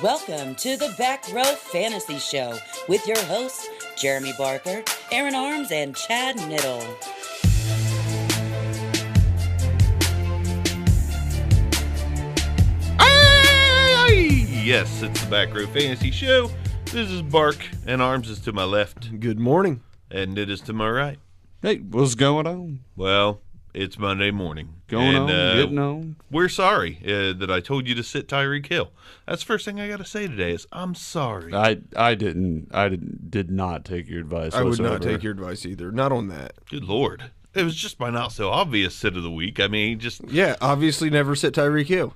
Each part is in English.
Welcome to the Back Row Fantasy Show with your hosts, Jeremy Barker, Aaron Arms, and Chad Niddle. Yes, it's the Back Row Fantasy Show. This is Bark, and Arms is to my left. Good morning. And it is to my right. Hey, what's going on? Well, it's Monday morning. Getting on. We're sorry that I told you to sit Tyreek Hill. That's the first thing I got to say today is I'm sorry. I did not take your advice. I would whatsoever. not take your advice either. Not on that. Good Lord. It was just my not so obvious sit of the week. I mean, Yeah, obviously never sit Tyreek Hill.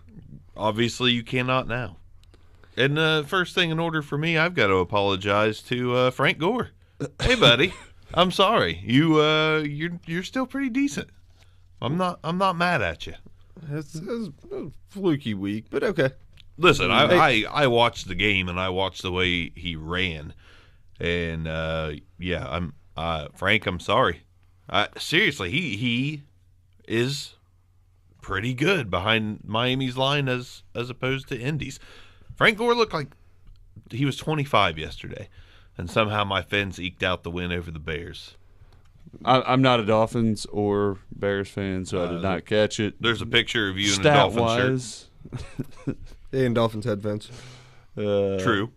Obviously you cannot now. And first thing in order for me, I've got to apologize to Frank Gore. Hey, buddy, I'm sorry. You're still pretty decent. I'm not mad at you. It's a fluky week, but okay. Listen, I watched the game and I watched the way he ran, and Frank, I'm sorry. Seriously, he is pretty good behind Miami's line as opposed to Indy's. Frank Gore looked like he was 25 yesterday, and somehow my Fins eked out the win over the Bears. I'm not a Dolphins or Bears fan, so I did not catch it. There's a picture of you in a Dolphins shirt. And Dolphins headphones. True.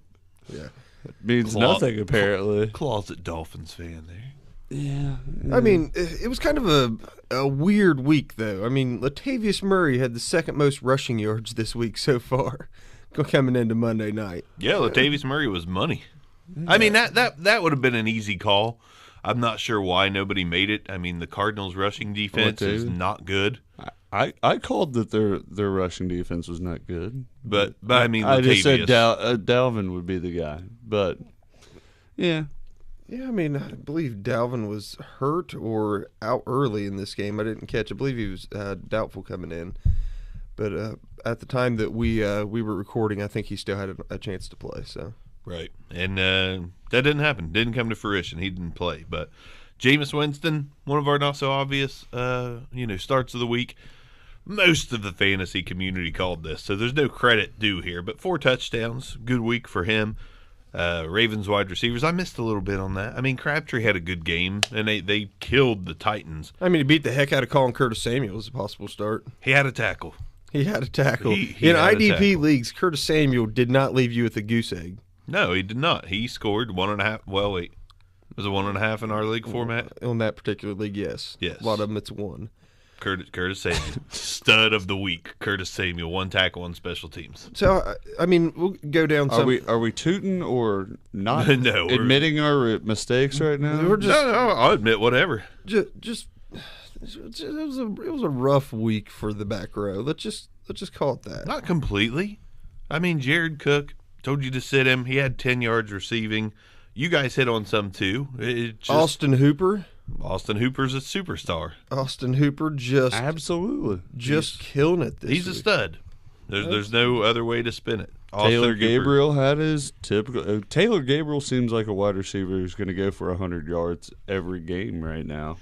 Yeah. It means nothing, apparently. Closet Dolphins fan there. Yeah. I mean, it was kind of a weird week, though. I mean, Latavius Murray had the second most rushing yards this week so far, coming into Monday night. Yeah, Latavius Murray was money. I mean, that would have been an easy call. I'm not sure why nobody made it. I mean, the Cardinals' rushing defense is not good. I called that their rushing defense was not good. But I mean, Latavius. I just said Dalvin would be the guy. But, yeah. Yeah, I mean, I believe Dalvin was hurt or out early in this game. I didn't catch. I believe he was doubtful coming in. But at the time that we were recording, I think he still had a chance to play. So right, and that didn't happen. Didn't come to fruition. He didn't play. But Jameis Winston, one of our not so obvious, starts of the week. Most of the fantasy community called this, so there's no credit due here. But 4 touchdowns, good week for him. Ravens wide receivers, I missed a little bit on that. I mean, Crabtree had a good game, and they killed the Titans. I mean, he beat the heck out of Colin Curtis Samuel as a possible start. He had a tackle. He had a tackle. He in had a IDP tackle. leagues, Curtis Samuel did not leave you with a goose egg. No, he did not. He scored 1.5. Well, wait. Was it 1.5 in our league format? On that particular league, yes. Yes. A lot of them, it's 1. Curtis Samuel. Stud of the week. Curtis Samuel. 1 tackle on special teams. So, I mean, we'll go down some. Are we tooting or not No, admitting our mistakes right now? We're just, No, I'll admit whatever. just it was a rough week for the back row. Let's just call it that. Not completely. I mean, Jared Cook, told you to sit him. He had 10 yards receiving. You guys hit on some too. Austin Hooper. Austin Hooper's a superstar. Austin Hooper just killing it this He's week. a stud. There's no other way to spin it. Taylor Gabriel had his typical. Taylor Gabriel seems like a wide receiver who's going to go for 100 yards every game right now.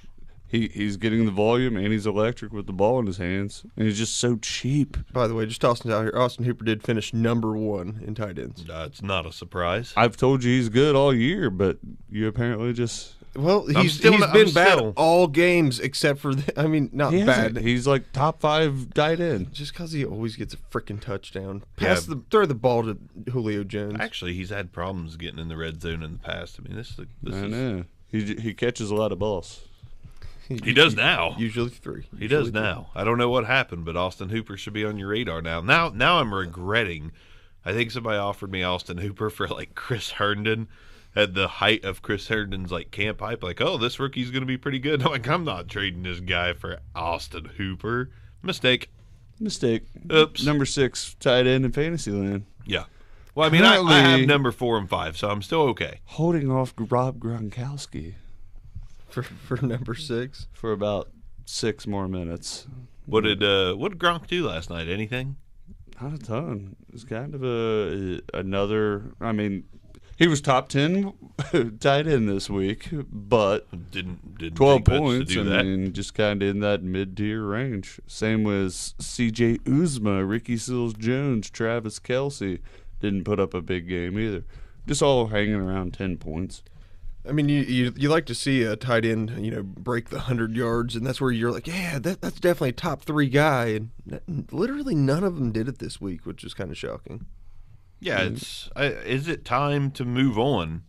He's getting the volume and he's electric with the ball in his hands, and he's just so cheap. By the way, just tossing it out here, Austin Hooper did finish number 1 in tight ends. It's not a surprise. I've told you he's good all year, but you apparently just. Well, he's been bad all games except for not bad. He's like top 5 tight end. Just because he always gets a freaking touchdown. Throw the ball to Julio Jones. Actually, he's had problems getting in the red zone in the past. I mean, this I know. He catches a lot of balls. He does now. Usually 3. He does now. I don't know what happened, but Austin Hooper should be on your radar now. Now I'm regretting. I think somebody offered me Austin Hooper for like Chris Herndon at the height of Chris Herndon's like camp hype. Like, oh, this rookie's going to be pretty good. I'm like, I'm not trading this guy for Austin Hooper. Mistake. Oops. Number 6 tight end in Fantasyland. Yeah. Well, I mean, I have number 4 and 5, so I'm still okay. Holding off Rob Gronkowski. For number 6 for about 6 more minutes. What did Gronk do last night? Anything? Not a ton. It's kind of another. I mean, he was top 10 tight end this week, but didn't 12 take much points. to do that. I mean, just kind of in that mid-tier range. Same with C.J. Uzma, Ricky Seals-Jones, Travis Kelce, didn't put up a big game either. Just all hanging around 10 points. I mean, you like to see a tight end, break the 100 yards, and that's where you're like, yeah, that's definitely a top 3 guy. And literally none of them did it this week, which is kind of shocking. Yeah, is it time to move on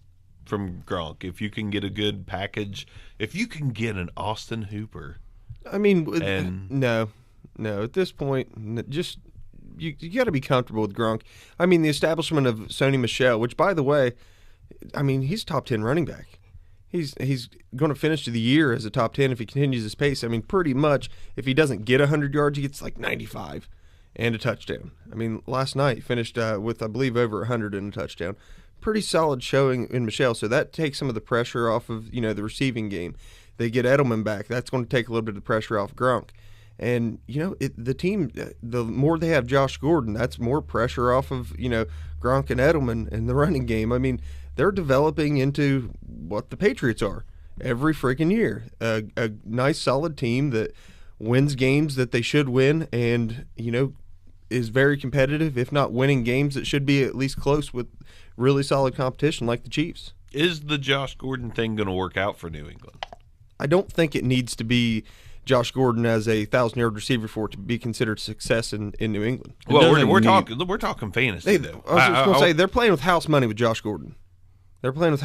from Gronk? If you can get a good package, if you can get an Austin Hooper. I mean, no. At this point, just you got to be comfortable with Gronk. I mean, the establishment of Sony Michel, which, by the way, I mean, he's top 10 running back. He's going to finish the year as a top 10 if he continues his pace. I mean, pretty much, if he doesn't get 100 yards, he gets like 95 and a touchdown. I mean, last night he finished with, I believe, over 100 and a touchdown. Pretty solid showing in Michel, so that takes some of the pressure off of, the receiving game. They get Edelman back. That's going to take a little bit of the pressure off Gronk. And, the team, the more they have Josh Gordon, that's more pressure off of, Gronk and Edelman in the running game. I mean, they're developing into what the Patriots are every freaking year. A nice, solid team that wins games that they should win and, is very competitive, if not winning games that should be at least close with really solid competition like the Chiefs. Is the Josh Gordon thing going to work out for New England? I don't think it needs to be Josh Gordon as a 1,000-yard receiver for it to be considered success in New England. Well, we're talking fantasy, though. I was just going to say, they're playing with house money with Josh Gordon. They're playing with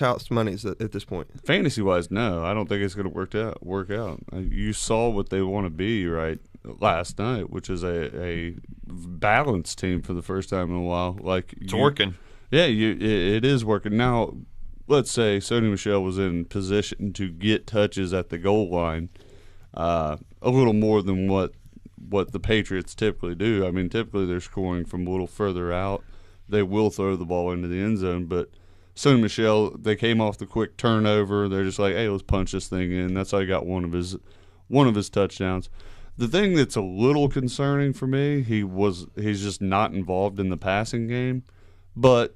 house money at this point. Fantasy-wise, no. I don't think it's going to work out. You saw what they want to be, right, last night, which is a balanced team for the first time in a while. It's working. Yeah, it is working. Now, let's say Sony Michel was in position to get touches at the goal line a little more than what the Patriots typically do. I mean, typically they're scoring from a little further out. They will throw the ball into the end zone, but Sony Michel, they came off the quick turnover. They're just like, hey, let's punch this thing in. That's how he got one of his touchdowns. The thing that's a little concerning for me, he's just not involved in the passing game, but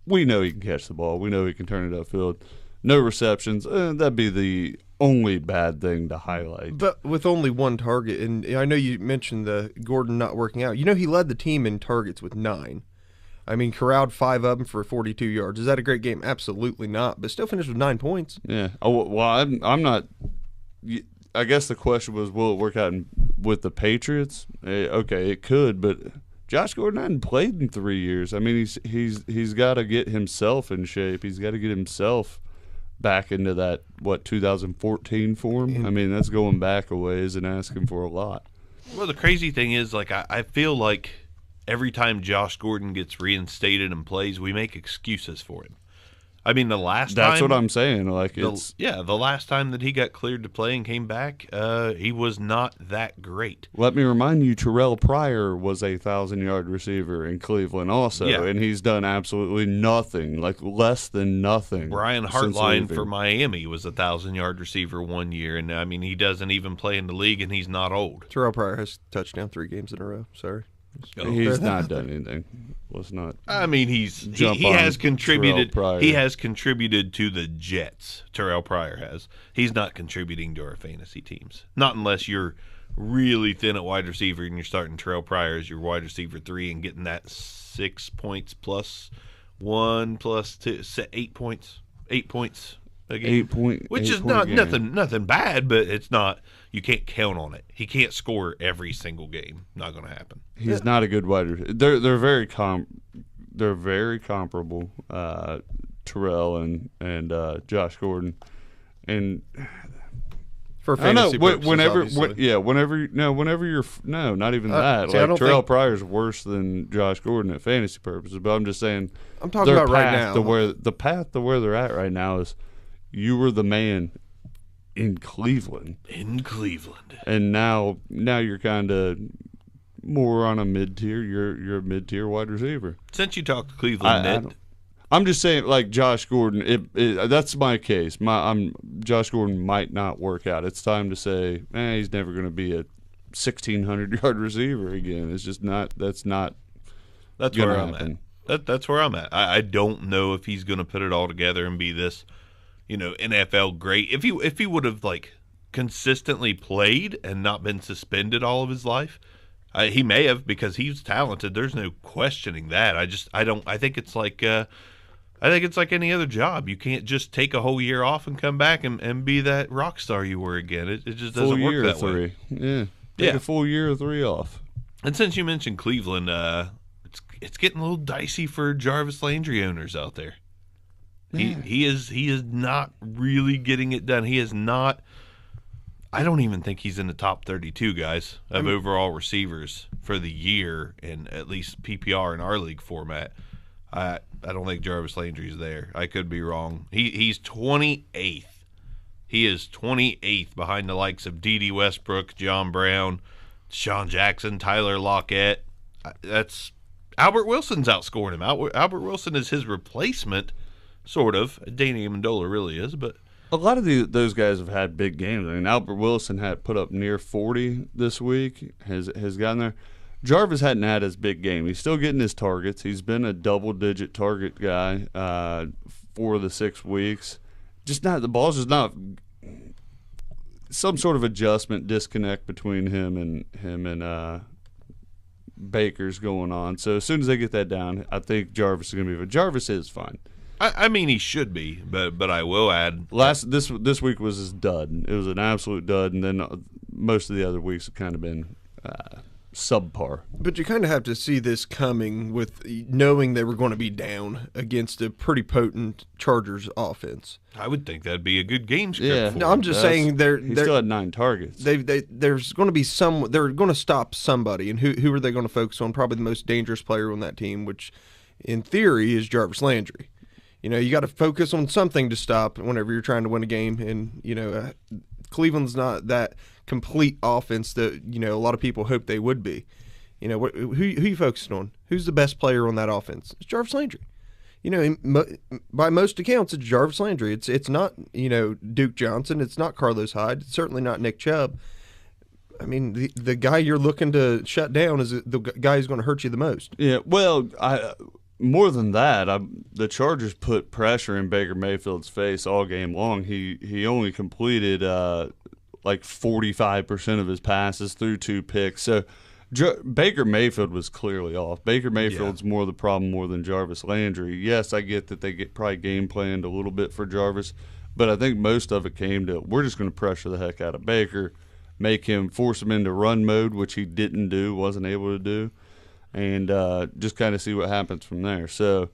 we know he can catch the ball. We know he can turn it upfield. No receptions. That'd be the only bad thing to highlight. But with only one target, and I know you mentioned the Gordon not working out. He led the team in targets with 9. I mean, corralled 5 of them for 42 yards. Is that a great game? Absolutely not, but still finished with 9 points. Yeah. Oh, well, I'm not – I guess the question was, will it work out with the Patriots? Okay, it could, but Josh Gordon hadn't played in 3 years. I mean, he's got to get himself in shape. He's got to get himself back into that, 2014 form. I mean, that's going back a ways and asking for a lot. Well, the crazy thing is, I feel like every time Josh Gordon gets reinstated and plays, we make excuses for him. I mean, the last time... That's what I'm saying. The last time that he got cleared to play and came back, he was not that great. Let me remind you, Terrell Pryor was a 1,000-yard receiver in Cleveland also, and he's done absolutely nothing, less than nothing. Brian Hartline for Miami was a 1,000-yard receiver one year, and, I mean, he doesn't even play in the league, and he's not old. Terrell Pryor has touchdown 3 games in a row. Sorry. He's not done anything. Let's not. I mean, he has contributed. He has contributed to the Jets. Terrell Pryor has. He's not contributing to our fantasy teams. Not unless you're really thin at wide receiver and you're starting Terrell Pryor as your wide receiver 3 and getting that 6 points plus 1 plus 2, 8 points. 8 points a game. Which is not nothing bad, but it's not. You can't count on it. He can't score every single game. Not going to happen. He's not a good wide receiver. They're very comparable. Terrell and Josh Gordon, and for fantasy purposes, whenever you're not even that. Terrell Pryor's worse than Josh Gordon at fantasy purposes. But I'm just saying, I'm talking about right now. The path to where they're at right now is you were the man in Cleveland. And now you're kind of more on a mid-tier. You're a mid-tier wide receiver. Since you talked to Cleveland, I'm just saying, Josh Gordon, that's my case. Josh Gordon might not work out. It's time to say, he's never going to be a 1,600-yard receiver again. It's just not. That's where I'm at. That's where I'm at. I don't know if he's going to put it all together and be this, NFL great. If he would have consistently played and not been suspended all of his life, He may have, because he's talented. There's no questioning that. I think it's like any other job. You can't just take a whole year off and come back and be that rock star you were again. It just doesn't work that way. Yeah. Take a full year or 3 off. And since you mentioned Cleveland, it's getting a little dicey for Jarvis Landry owners out there. Yeah. He is not really getting it done. He is not. I don't even think he's in the top 32 guys of overall receivers for the year in at least PPR in our league format. I don't think Jarvis Landry's there. I could be wrong. He's 28th. He is 28th behind the likes of D.D. Westbrook, John Brown, Sean Jackson, Tyler Lockett. That's Albert Wilson's outscoring him. Albert Wilson is his replacement, sort of. Danny Amendola really is, but a lot of those guys have had big games. I mean, Albert Wilson had put up near 40 this week, has gotten there. Jarvis hadn't had his big game. He's still getting his targets. He's been a double-digit target guy for the 6 weeks. Just not, the ball's just not some sort of adjustment, disconnect between him and Baker's going on. So as soon as they get that down, I think Jarvis is going to be. But Jarvis is fine. I mean, he should be, but I will add this week was his dud. It was an absolute dud, and then most of the other weeks have kind of been subpar. But you kind of have to see this coming with knowing they were going to be down against a pretty potent Chargers offense. I would think that'd be a good game script. No, I'm just saying he still had 9 targets. There's going to be they're going to stop somebody, and who are they going to focus on? Probably the most dangerous player on that team, which in theory is Jarvis Landry. You know, you got to focus on something to stop whenever you're trying to win a game. And, Cleveland's not that complete offense that, a lot of people hope they would be. Who you focusing on? Who's the best player on that offense? It's Jarvis Landry. By most accounts, it's Jarvis Landry. It's not, Duke Johnson. It's not Carlos Hyde. It's certainly not Nick Chubb. I mean, the guy you're looking to shut down is the guy who's going to hurt you the most. Yeah, well, more than that, the Chargers put pressure in Baker Mayfield's face all game long. He only completed like 45% of his passes through 2 picks. So Baker Mayfield was clearly off. Baker Mayfield's more the problem more than Jarvis Landry. Yes, I get that they probably game planned a little bit for Jarvis, but I think most of it came to we're just going to pressure the heck out of Baker, force him into run mode, which he wasn't able to do. And just kind of see what happens from there. So,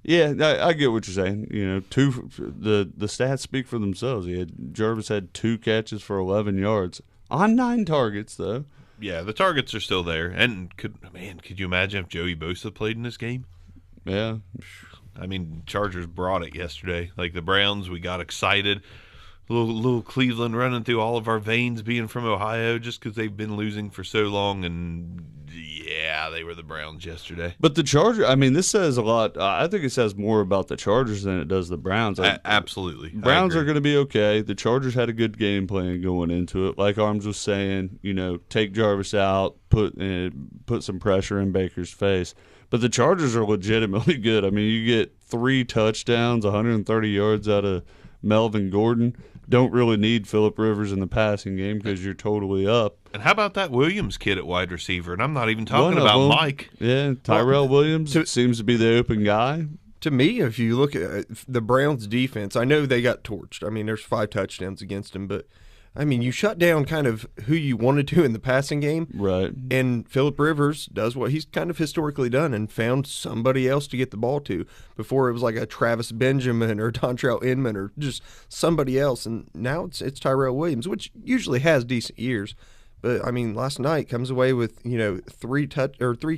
yeah, I get what you're saying. The stats speak for themselves. Jarvis had 2 catches for 11 yards on 9 targets, though. Yeah, the targets are still there. And could you imagine if Joey Bosa played in this game? Yeah. I mean, Chargers brought it yesterday. Like the Browns, we got excited. Little Cleveland running through all of our veins, being from Ohio, just because they've been losing for so long. And yeah, they were the Browns yesterday. But the Chargers, this says a lot. I think it says more about the Chargers than it does the Browns. Absolutely. Browns are going to be okay. The Chargers had a good game plan going into it. Like Arms was saying, take Jarvis out, put some pressure in Baker's face. But the Chargers are legitimately good. You get 3 touchdowns, 130 yards out of Melvin Gordon. Don't really need Phillip Rivers in the passing game because you're totally up. And how about that Williams kid at wide receiver? And I'm not even talking about Mike. Yeah, Tyrell Williams seems to be the open guy. To me, if you look at the Browns' defense, I know they got torched. There's 5 touchdowns against them, but you shut down kind of who you wanted to in the passing game. Right. And Phillip Rivers does what he's kind of historically done and found somebody else to get the ball to. Before it was like a Travis Benjamin or Dontrell Inman or just somebody else. And now it's Tyrell Williams, which usually has decent years. But, last night comes away with, 3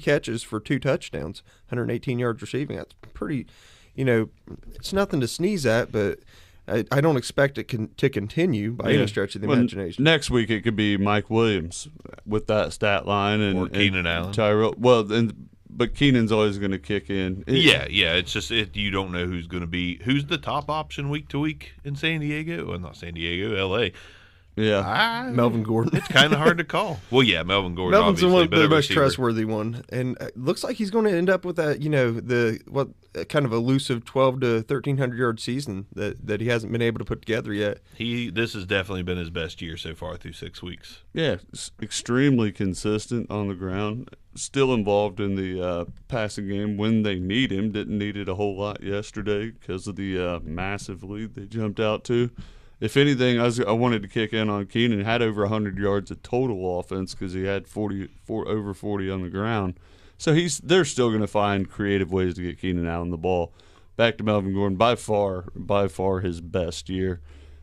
catches for 2 touchdowns, 118 yards receiving. That's pretty, it's nothing to sneeze at, but I don't expect it to continue by any stretch of the imagination. Next week it could be Mike Williams with that stat line or Keenan Allen. Tyrell. But Keenan's always going to kick in. Yeah. It's just you don't know who's the top option week to week in San Diego. Well, not San Diego, L.A. Yeah. Melvin Gordon. It's kind of hard to call. Well, yeah, Melvin Gordon, Melvin's obviously, the most trustworthy one, and looks like he's going to end up with that, kind of elusive 12 to 1,300 yard season that he hasn't been able to put together yet. This has definitely been his best year so far through 6 weeks. Yeah, extremely consistent on the ground. Still involved in the passing game when they need him. Didn't need it a whole lot yesterday because of the massive lead they jumped out to. If anything, I wanted to kick in on Keenan. Had over 100 yards of total offense because he had over 40 on the ground. So they're still going to find creative ways to get Keenan out on the ball. Back to Melvin Gordon, by far his best year,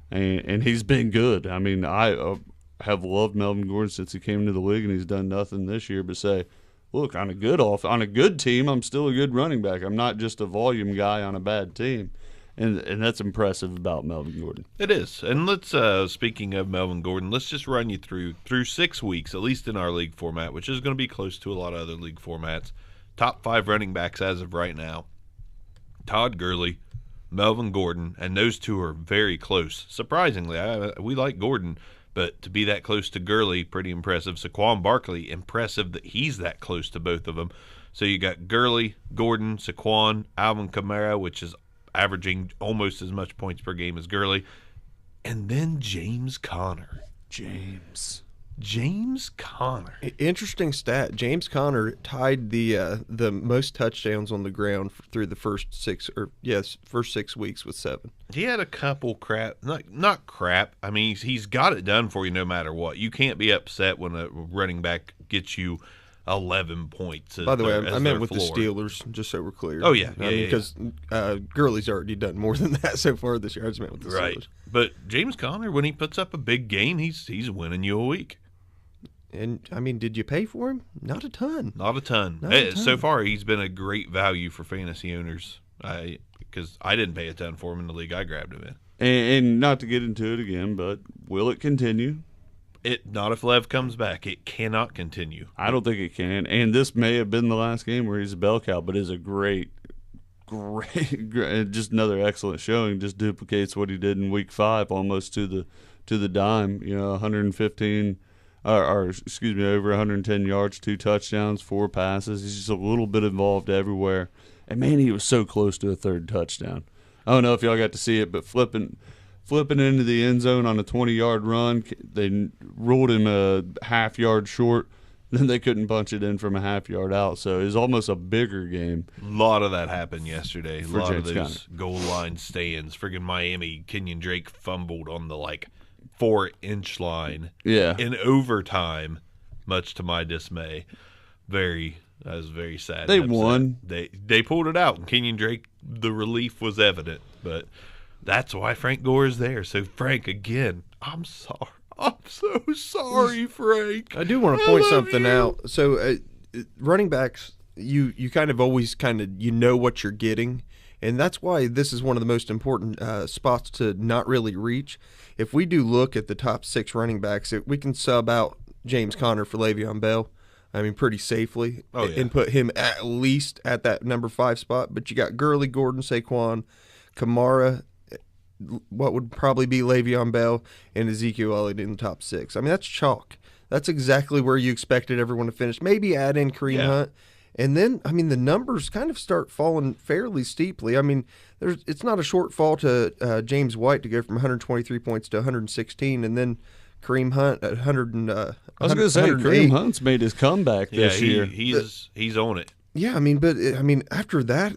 and he's been good. I mean, I have loved Melvin Gordon since he came into the league, and he's done nothing this year but say, look, on a good team, I'm still a good running back. I'm not just a volume guy on a bad team. And that's impressive about Melvin Gordon. It is. And let's, speaking of Melvin Gordon, let's just run you through 6 weeks, at least in our league format, which is going to be close to a lot of other league formats. Top 5 running backs as of right now: Todd Gurley, Melvin Gordon, and those two are very close. Surprisingly, we like Gordon, but to be that close to Gurley, pretty impressive. Saquon Barkley, impressive that he's that close to both of them. So you got Gurley, Gordon, Saquon, Alvin Kamara, which is averaging almost as much points per game as Gurley, and then James Conner. James Conner. Interesting stat. James Conner tied the most touchdowns on the ground through the first 6 weeks with 7. He had a couple not crap. I mean, he's got it done for you no matter what. You can't be upset when a running back gets you 11 points. By the way, I meant with floor. The Steelers, just so we're clear. Oh, yeah. Because Gurley's already done more than that so far this year. I just meant with the Steelers. But James Conner, when he puts up a big game, he's winning you a week. And, I mean, did you pay for him? Not a ton. So far, he's been a great value for fantasy owners because I didn't pay a ton for him in the league I grabbed him in. And not to get into it again, but will it continue? Not if Lev comes back. It cannot continue. I don't think it can. And this may have been the last game where he's a bell cow, but is a great, just another excellent showing. Just duplicates what he did in week 5 almost to the dime. 115, over 110 yards, 2 touchdowns, 4 passes. He's just a little bit involved everywhere. And man, he was so close to a 3rd touchdown. I don't know if y'all got to see it, but flipping into the end zone on a 20-yard run. They ruled him a half yard short. Then they couldn't punch it in from a half yard out. So it was almost a bigger game. A lot of that happened yesterday. A lot of those Conner. goal line stands. Friggin' Miami, Kenyon Drake fumbled on the 4-inch line. Yeah. In overtime, much to my dismay. That was very sad. They won. They pulled it out, and Kenyon Drake, the relief was evident. But that's why Frank Gore is there. So, Frank, again, I'm sorry. I'm so sorry, Frank. I do want to point something out. So, running backs, you kind of always what you're getting. And that's why this is one of the most important spots to not really reach. If we do look at the top 6 running backs, we can sub out James Conner for Le'Veon Bell. I mean, pretty safely. Oh, yeah. And put him at least at that number 5 spot. But you got Gurley, Gordon, Saquon, Kamara, what would probably be Le'Veon Bell, and Ezekiel Elliott in the top 6. I mean, that's chalk. That's exactly where you expected everyone to finish. Maybe add in Kareem Hunt. And then, I mean, the numbers kind of start falling fairly steeply. I mean, it's not a shortfall to James White to go from 123 points to 116, and then Kareem Hunt at 100 and I was going to say, Kareem Hunt's made his comeback this year. He's on it. Yeah, after that,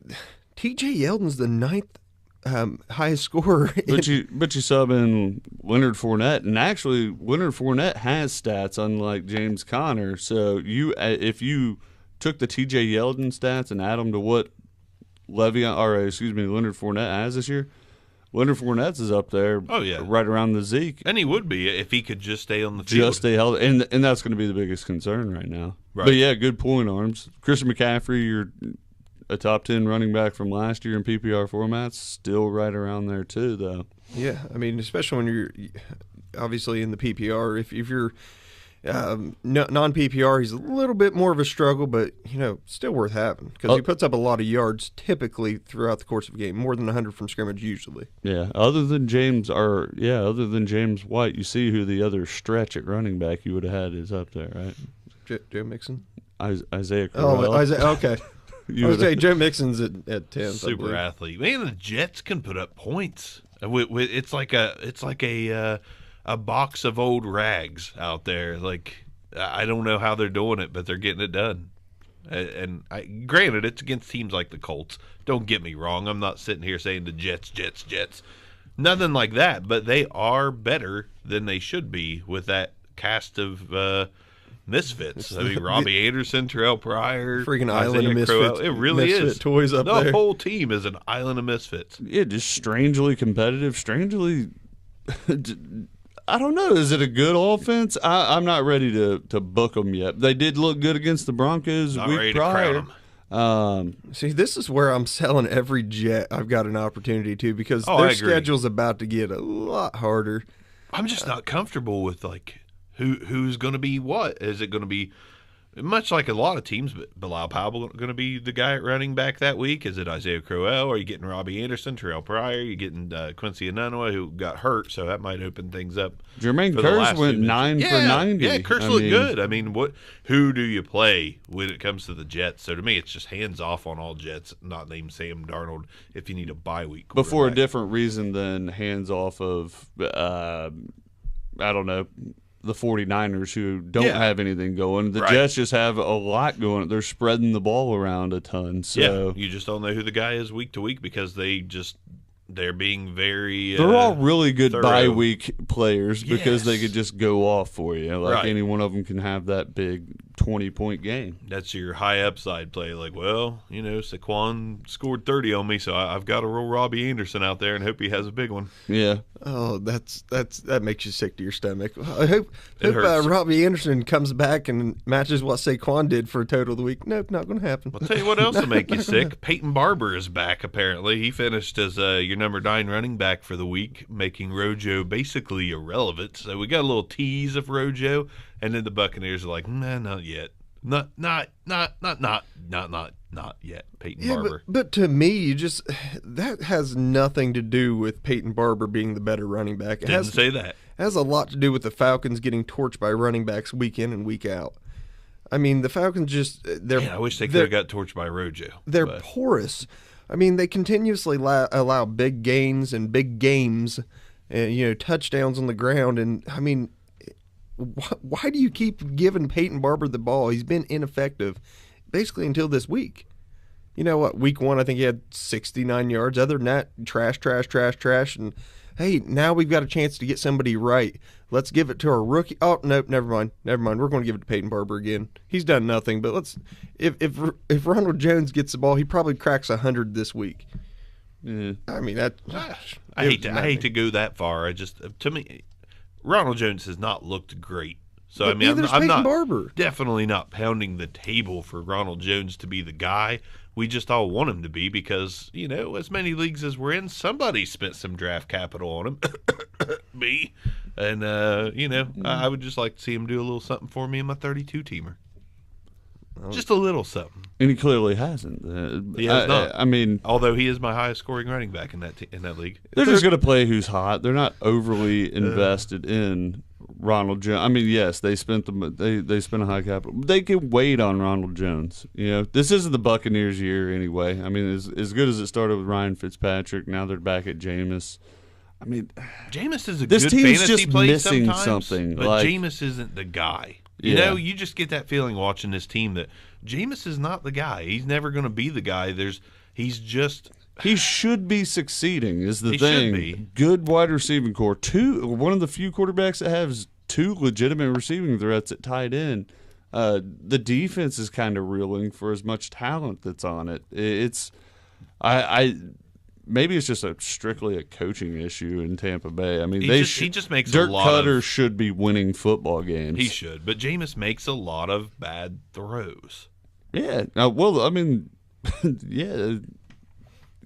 T.J. Yeldon's the 9th highest scorer. But you sub in Leonard Fournette, and actually Leonard Fournette has stats unlike James Conner. So if you took the T.J. Yeldon stats and add them to what Leonard Fournette has this year, Leonard Fournette's is up there. Oh, yeah. Right around the Zeke. And he would be if he could just stay on the field. Just stay healthy. And that's going to be the biggest concern right now. Right. But yeah, good point, Arms. Christian McCaffrey, you're a top 10 running back from last year in PPR formats, still right around there too, though. Yeah, I mean, especially when you're obviously in the PPR. If you're Non-PPR, he's a little bit more of a struggle, but, still worth having because he puts up a lot of yards typically throughout the course of a game, more than 100 from scrimmage usually. Yeah, other than James White, you see who the other stretch at running back you would have had is up there, right? Joe Mixon? Isaiah Crowell. Oh, Isaiah, okay. I was saying Joe Mixon's at 10. Super athlete. Man, the Jets can put up points. It's like a box of old rags out there. Like, I don't know how they're doing it, but they're getting it done. And granted, it's against teams like the Colts. Don't get me wrong. I'm not sitting here saying the Jets. Nothing like that, but they are better than they should be with that cast of misfits. I mean, Robbie Anderson, Terrell Pryor, freaking Isaiah island of misfits. Crowell. It really misfit is. Toys up there. The whole team is an island of misfits. Yeah, just strangely competitive, strangely. I don't know. Is it a good offense? I'm not ready to book them yet. They did look good against the Broncos Not week ready to prior. crown them. See, this is where I'm selling every Jet I've got an opportunity to because I their agree. schedule's about to get a lot harder. I'm just not comfortable with who's going to be what. Is it going to be much like a lot of teams? But Bilal Powell going to be the guy at running back that week? Is it Isaiah Crowell? Are you getting Robbie Anderson, Terrell Pryor? Are you getting Quincy Enunwa, who got hurt? So that might open things up. Jermaine for the Kearse last went few 9 minutes. for 90. Yeah, Kearse looked good. I mean, who do you play when it comes to the Jets? So to me, it's just hands off on all Jets, not named Sam Darnold if you need a bye week. But for a quarterback. different reason than hands off of, I don't know, the 49ers who don't have anything going. The Jets just have a lot going. They're spreading the ball around a ton. So you just don't know who the guy is week to week because they're being very they're all really good thorough. bye week players because they Yes. could just go off for you. Like Right. any one of them can have that big 20-point game. That's your high upside play. Like, well, Saquon scored 30 on me, so I've got to roll Robbie Anderson out there and hope he has a big one. Yeah. Oh, that makes you sick to your stomach. I hope hurts. Robbie Anderson comes back and matches what Saquon did for a total of the week. Nope, not going to happen. I'll tell you what else will make you sick. Peyton Barber is back, apparently. He finished as your number 9 running back for the week, making Rojo basically irrelevant. So we got a little tease of Rojo, and then the Buccaneers are like, nah, not yet. Not yet, Peyton Barber. But to me, that has nothing to do with Peyton Barber being the better running back. It Didn't say that. has a lot to do with the Falcons getting torched by running backs week in and week out. I mean, the Falcons I wish they could have got torched by Rojo. They're porous. I mean, they continuously allow big gains and big games, and touchdowns on the ground. And I mean, why do you keep giving Peyton Barber the ball? He's been ineffective basically until this week. You know what? Week 1, I think he had 69 yards. Other than that, trash. And hey, now we've got a chance to get somebody right. Let's give it to our rookie. Oh, nope, never mind. We're going to give it to Peyton Barber again. He's done nothing. But if Ronald Jones gets the ball, he probably cracks 100 this week. Yeah. I mean, that. I hate to go that far. To me, Ronald Jones has not looked great. So But I mean, neither's I'm Peyton not Barber. definitely not pounding the table for Ronald Jones to be the guy. We just all want him to be because as many leagues as we're in, somebody spent some draft capital on him. Me, and I would just like to see him do a little something for me in my 32-teamer. Just a little something. And he clearly hasn't. He has not. I mean, Although he is my highest scoring running back in that league. they're just going to play who's hot. They're not overly invested in Ronald Jones. I mean, yes, they spent they spent a high capital. They can wait on Ronald Jones. This isn't the Buccaneers' year anyway. I mean, as good as it started with Ryan Fitzpatrick, now they're back at Jameis. I mean, Jameis is a this good team's fantasy just play missing sometimes, something. but Like, Jameis isn't the guy. You just get that feeling watching this team that Jameis is not the guy. He's never going to be the guy. He's just. he should be succeeding is the He thing. should be. Good wide receiving core. One of the few quarterbacks that has 2 legitimate receiving threats at tight end. The defense is kind of reeling for as much talent that's on it. Maybe it's just strictly a coaching issue in Tampa Bay. I mean, He just makes Dirk a lot Cutter of. should be winning football games. He should, but Jameis makes a lot of bad throws. Yeah. Well, I mean, yeah.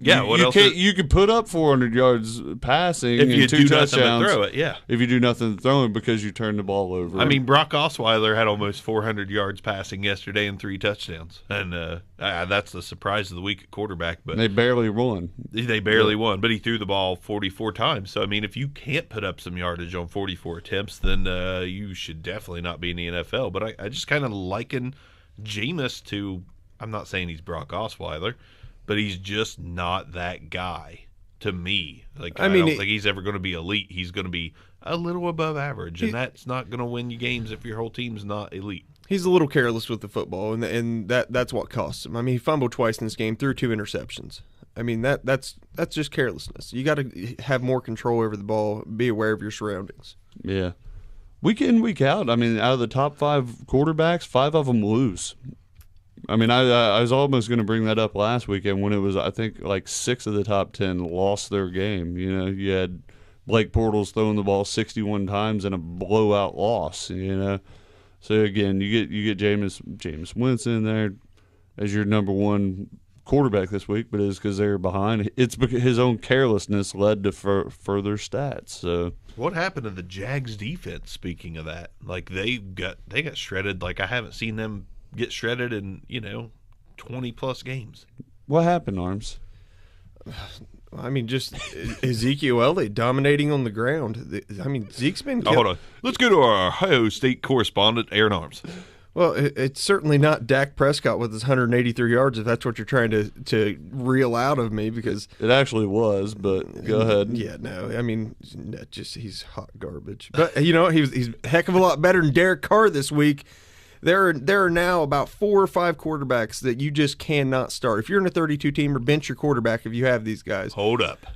Yeah, what else? You could put up 400 yards passing If you and do 2 nothing touchdowns. but throw it, yeah. If you do nothing to throw it because you turn the ball over. I mean, Brock Osweiler had almost 400 yards passing yesterday and 3 touchdowns, and that's the surprise of the week at quarterback. But they barely won. They barely won, but he threw the ball 44 times. So I mean, if you can't put up some yardage on 44 attempts, then you should definitely not be in the NFL. But I just kind of liken Jameis to. I'm not saying he's Brock Osweiler, but he's just not that guy to me. Like I don't think he's ever going to be elite. He's going to be a little above average, and that's not going to win you games if your whole team's not elite. He's a little careless with the football, and that's what costs him. I mean, he fumbled twice in this game, threw 2 interceptions. I mean, that's just carelessness. You got to have more control over the ball, be aware of your surroundings. Yeah. Week in, week out, I mean, out of the top 5 quarterbacks, 5 of them lose. I mean, I was almost going to bring that up last weekend when it was, I think, like 6 of the top 10 lost their game. You know, you had Blake Bortles throwing the ball 61 times in a blowout loss, you know. So, again, you get Jameis Winston there as your number 1 quarterback this week, but it's because they're behind. It's because his own carelessness led to further stats. So what happened to the Jags defense, speaking of that? Like, they got shredded. Like, I haven't seen them get shredded in 20+ games. What happened, Arms? I mean, just Ezekiel Elliott dominating on the ground. I mean, Zeke's been. Hold on. Let's go to our Ohio State correspondent, Aaron Arms. Well, it's certainly not Dak Prescott with his 183 yards, if that's what you're trying to reel out of me, because it actually was. But go ahead. Yeah, no, I mean, he's hot garbage. But he's a heck of a lot better than Derek Carr this week. There are now about 4 or 5 quarterbacks that you just cannot start. If you're in a 32-teamer, bench your quarterback if you have these guys. Hold up.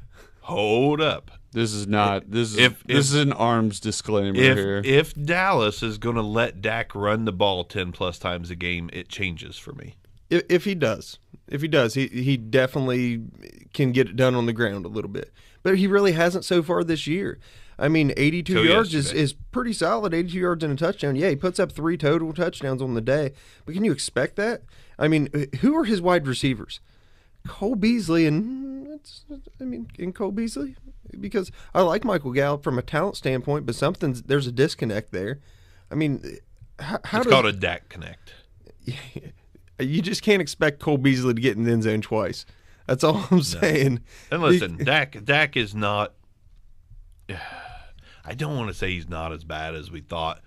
This is not. This is an Arms disclaimer here. If Dallas is going to let Dak run the ball 10+ times a game, it changes for me. If he does, he definitely can get it done on the ground a little bit. But he really hasn't so far this year. I mean, 82 yards is pretty solid, 82 yards and a touchdown. Yeah, he puts up 3 total touchdowns on the day. But can you expect that? I mean, who are his wide receivers? Cole Beasley and Cole Beasley? Because I like Michael Gallup from a talent standpoint, but there's a disconnect there. I mean, it's called a Dak connect. You just can't expect Cole Beasley to get in the end zone twice. That's all I'm saying. And listen, Dak is not. I don't want to say he's not as bad as we thought,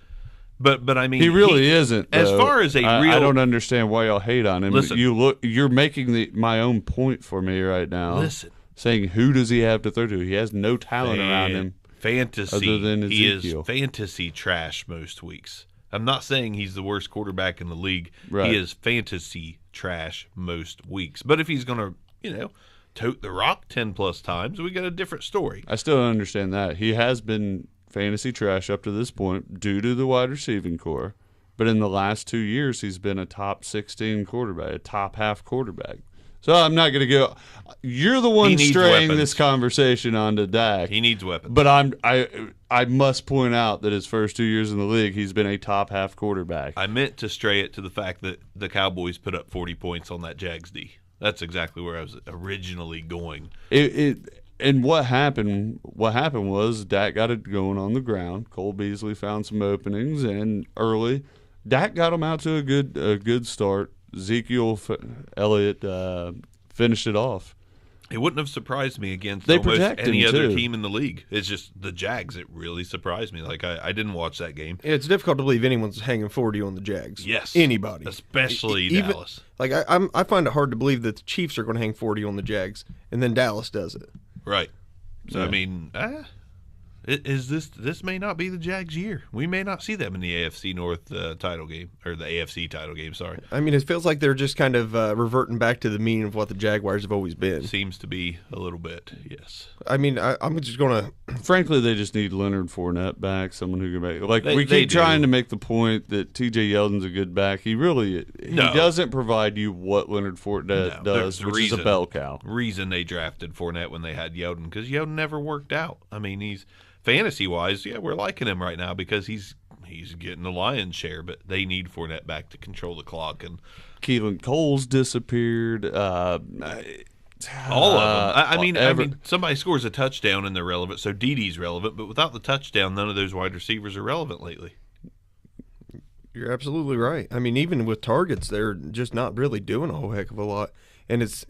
but I mean he really isn't. As far as I don't understand why y'all hate on him. Listen, you're making my own point for me right now. Listen, saying who does he have to throw to? He has no talent around him. Fantasy, other than Ezekiel. He is fantasy trash most weeks. I'm not saying he's the worst quarterback in the league. Right. He is fantasy trash most weeks. But if he's going to, tote the rock 10+ times, we got a different story. I still don't understand that. He has been fantasy trash up to this point due to the wide receiving core. But in the last 2 years, he's been a top 16 quarterback, a top half quarterback. So I'm not going to go. You're the one straying this conversation onto Dak. He needs weapons. But I must point out that his first 2 years in the league, he's been a top half quarterback. I meant to stray it to the fact that the Cowboys put up 40 points on that Jags D. That's exactly where I was originally going. And what happened was Dak got it going on the ground. Cole Beasley found some openings, and early, Dak got him out to a good start. Ezekiel Elliott finished it off. It wouldn't have surprised me against almost any other team in the league. It's just the Jags. It really surprised me. Like, I didn't watch that game. It's difficult to believe anyone's hanging 40 on the Jags. Yes. Anybody. Especially Dallas. Like, I find it hard to believe that the Chiefs are going to hang 40 on the Jags, and then Dallas does it. Right. So, yeah. I mean, this may not be the Jags' year. We may not see them in the AFC North title game, or the AFC title game, sorry. I mean, it feels like they're just kind of reverting back to the mean of what the Jaguars have always been. Seems to be a little bit, yes. I mean, I'm just going to... Frankly, they just need Leonard Fournette back, someone who can make... Like, we keep trying to make the point that T.J. Yeldon's a good back. He doesn't provide you what Leonard Fournette does, which is a bell cow. Reason they drafted Fournette when they had Yeldon, because Yeldon never worked out. I mean, he's... Fantasy-wise, yeah, we're liking him right now because he's getting the lion's share, but they need Fournette back to control the clock. And Keelan Cole's disappeared. All of them. I mean, somebody scores a touchdown and they're relevant, so Didi's relevant, but without the touchdown, none of those wide receivers are relevant lately. You're absolutely right. I mean, even with targets, they're just not really doing a whole heck of a lot. And it's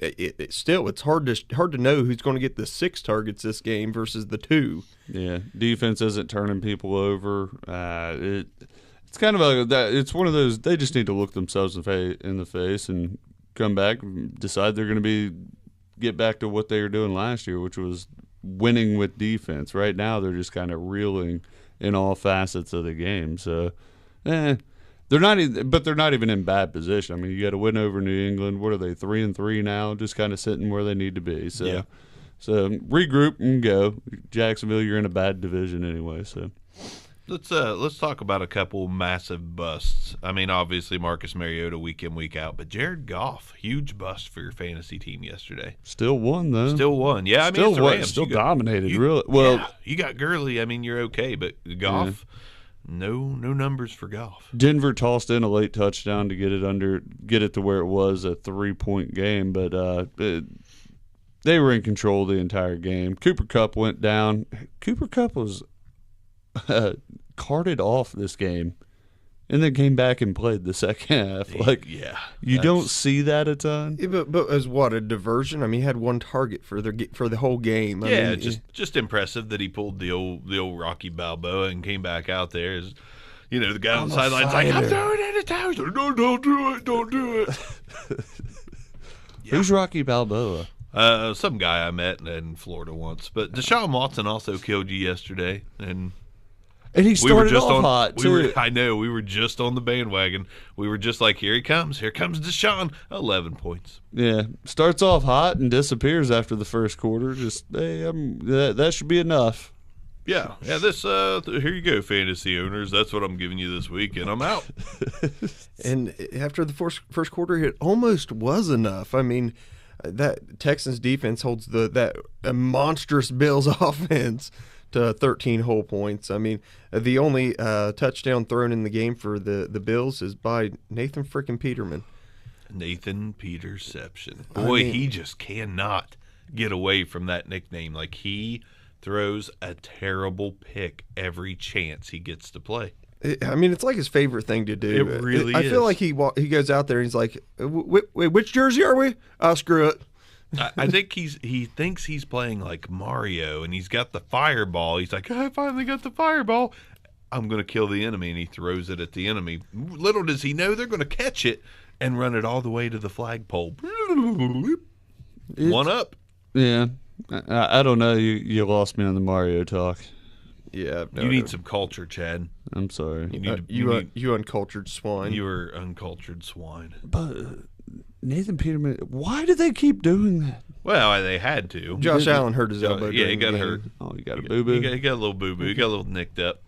hard to know who's going to get the 6 targets this game versus the 2. Yeah, defense isn't turning people over. It's kind of it's one of those. They just need to look themselves in the face and come back and decide they're going to get back to what they were doing last year, which was winning with defense. Right now, they're just kind of reeling in all facets of the game. So, they're not even in bad position. I mean, you got to win over New England. What are they, 3-3 now? Just kind of sitting where they need to be. So, yeah. So regroup and go. Jacksonville, you're in a bad division anyway. So let's talk about a couple massive busts. I mean, obviously Marcus Mariota week in, week out, but Jared Goff, huge bust for your fantasy team yesterday. Still won though. Still won. Yeah, I mean, it's the Rams. Still dominated. Really well. Yeah, you got Gurley. I mean, you're okay, but Goff. Yeah. No numbers for Goff. Denver tossed in a late touchdown to get it to where it was a 3-point game, but they were in control the entire game. Cooper Kupp went down. Cooper Kupp was carted off this game, and then came back and played the second half. You don't see that a ton. Yeah, but as a diversion? I mean, he had 1 target for the whole game. I mean, just impressive that he pulled the old Rocky Balboa and came back out there. The guy on the sidelines like, I'm throwing it at times. No, don't do it. Who's Rocky Balboa? Some guy I met in Florida once. But Deshaun Watson also killed you yesterday, and he started off hot, too. I know. We were just on the bandwagon. We were just like, here he comes. Here comes Deshaun. 11 points. Yeah. Starts off hot and disappears after the first quarter. Just, that should be enough. Yeah. This, here you go, fantasy owners. That's what I'm giving you this week, and I'm out. And after the first quarter, it almost was enough. I mean, that Texans defense holds that monstrous Bills offense to 13 whole points. I mean, the only touchdown thrown in the game for the Bills is by Nathan frickin' Peterman. Nathan Peterception. Boy, he just cannot get away from that nickname. Like, he throws a terrible pick every chance he gets to play. I mean, it's like his favorite thing to do. It really is. I feel like he goes out there and he's like, wait, which jersey are we? Screw it. I think he thinks he's playing like Mario, and he's got the fireball. He's like, I finally got the fireball. I'm going to kill the enemy, and he throws it at the enemy. Little does he know they're going to catch it and run it all the way to the flagpole. 1 up. Yeah. I don't know. You lost me on the Mario talk. Yeah. You need some culture, Chad. I'm sorry. You uncultured swine. You are uncultured swine. But Nathan Peterman, why do they keep doing that? Well, they had to. Josh Allen hurt his elbow. Yeah, he got hurt. Oh, he got a boo-boo? He got a little boo-boo. He got a little nicked up.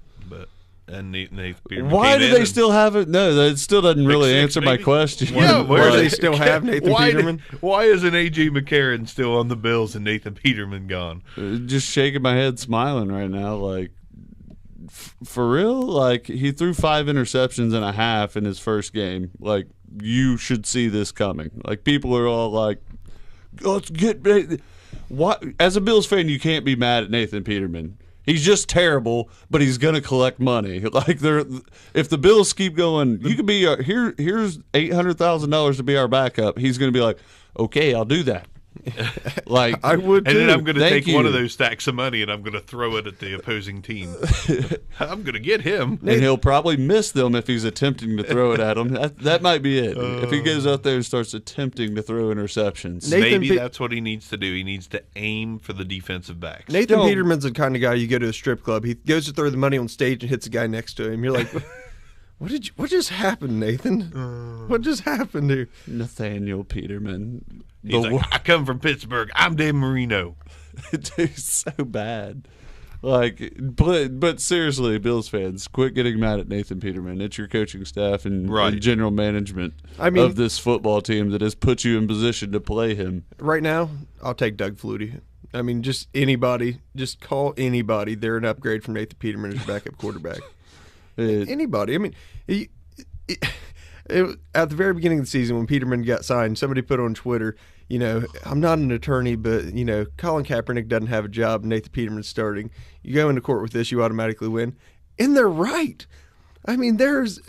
And Nathan Peterman why do they still have it? No, that still doesn't really answer my question. Yeah, where do they still have Nathan Peterman? Why isn't A.J. McCarron still on the Bills and Nathan Peterman gone? Just shaking my head, smiling right now. Like, for real? Like, he threw 5 interceptions and a half in his first game. Like, you should see this coming. Like, people are all like, let's get – what? As a Bills fan, you can't be mad at Nathan Peterman. He's just terrible, but he's going to collect money. Like, if the Bills keep going, you could be here's $800,000 to be our backup. He's going to be like, okay, I'll do that. Like, I would too. And then I'm going to take one of those stacks of money and I'm going to throw it at the opposing team. I'm going to get him. And he'll probably miss them if he's attempting to throw it at them. That might be it. If he goes out there and starts attempting to throw interceptions. Maybe that's what he needs to do. He needs to aim for the defensive backs. Nathan Peterman's the kind of guy you go to a strip club. He goes to throw the money on stage and hits a guy next to him. You're like, what just happened, Nathan? What just happened here? Nathaniel Peterman. He's like, I come from Pittsburgh. I'm Dan Marino. Dude, so bad. Like, but seriously, Bills fans, quit getting mad at Nathan Peterman. It's your coaching staff and general management of this football team that has put you in position to play him. Right now, I'll take Doug Flutie. I mean, just anybody. Just call anybody. They're an upgrade from Nathan Peterman as backup quarterback. Anybody. I mean, at the very beginning of the season when Peterman got signed, somebody put on Twitter, I'm not an attorney, but, Colin Kaepernick doesn't have a job, Nathan Peterman's starting. You go into court with this, you automatically win. And they're right. I mean, there's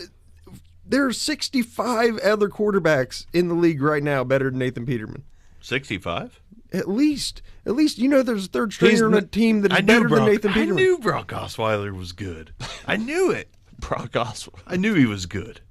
65 other quarterbacks in the league right now better than Nathan Peterman. 65? At least, there's a third stringer on a team that is better than Nathan Peterman. I knew Brock Osweiler was good. I knew it. Brock Osweiler. I knew he was good.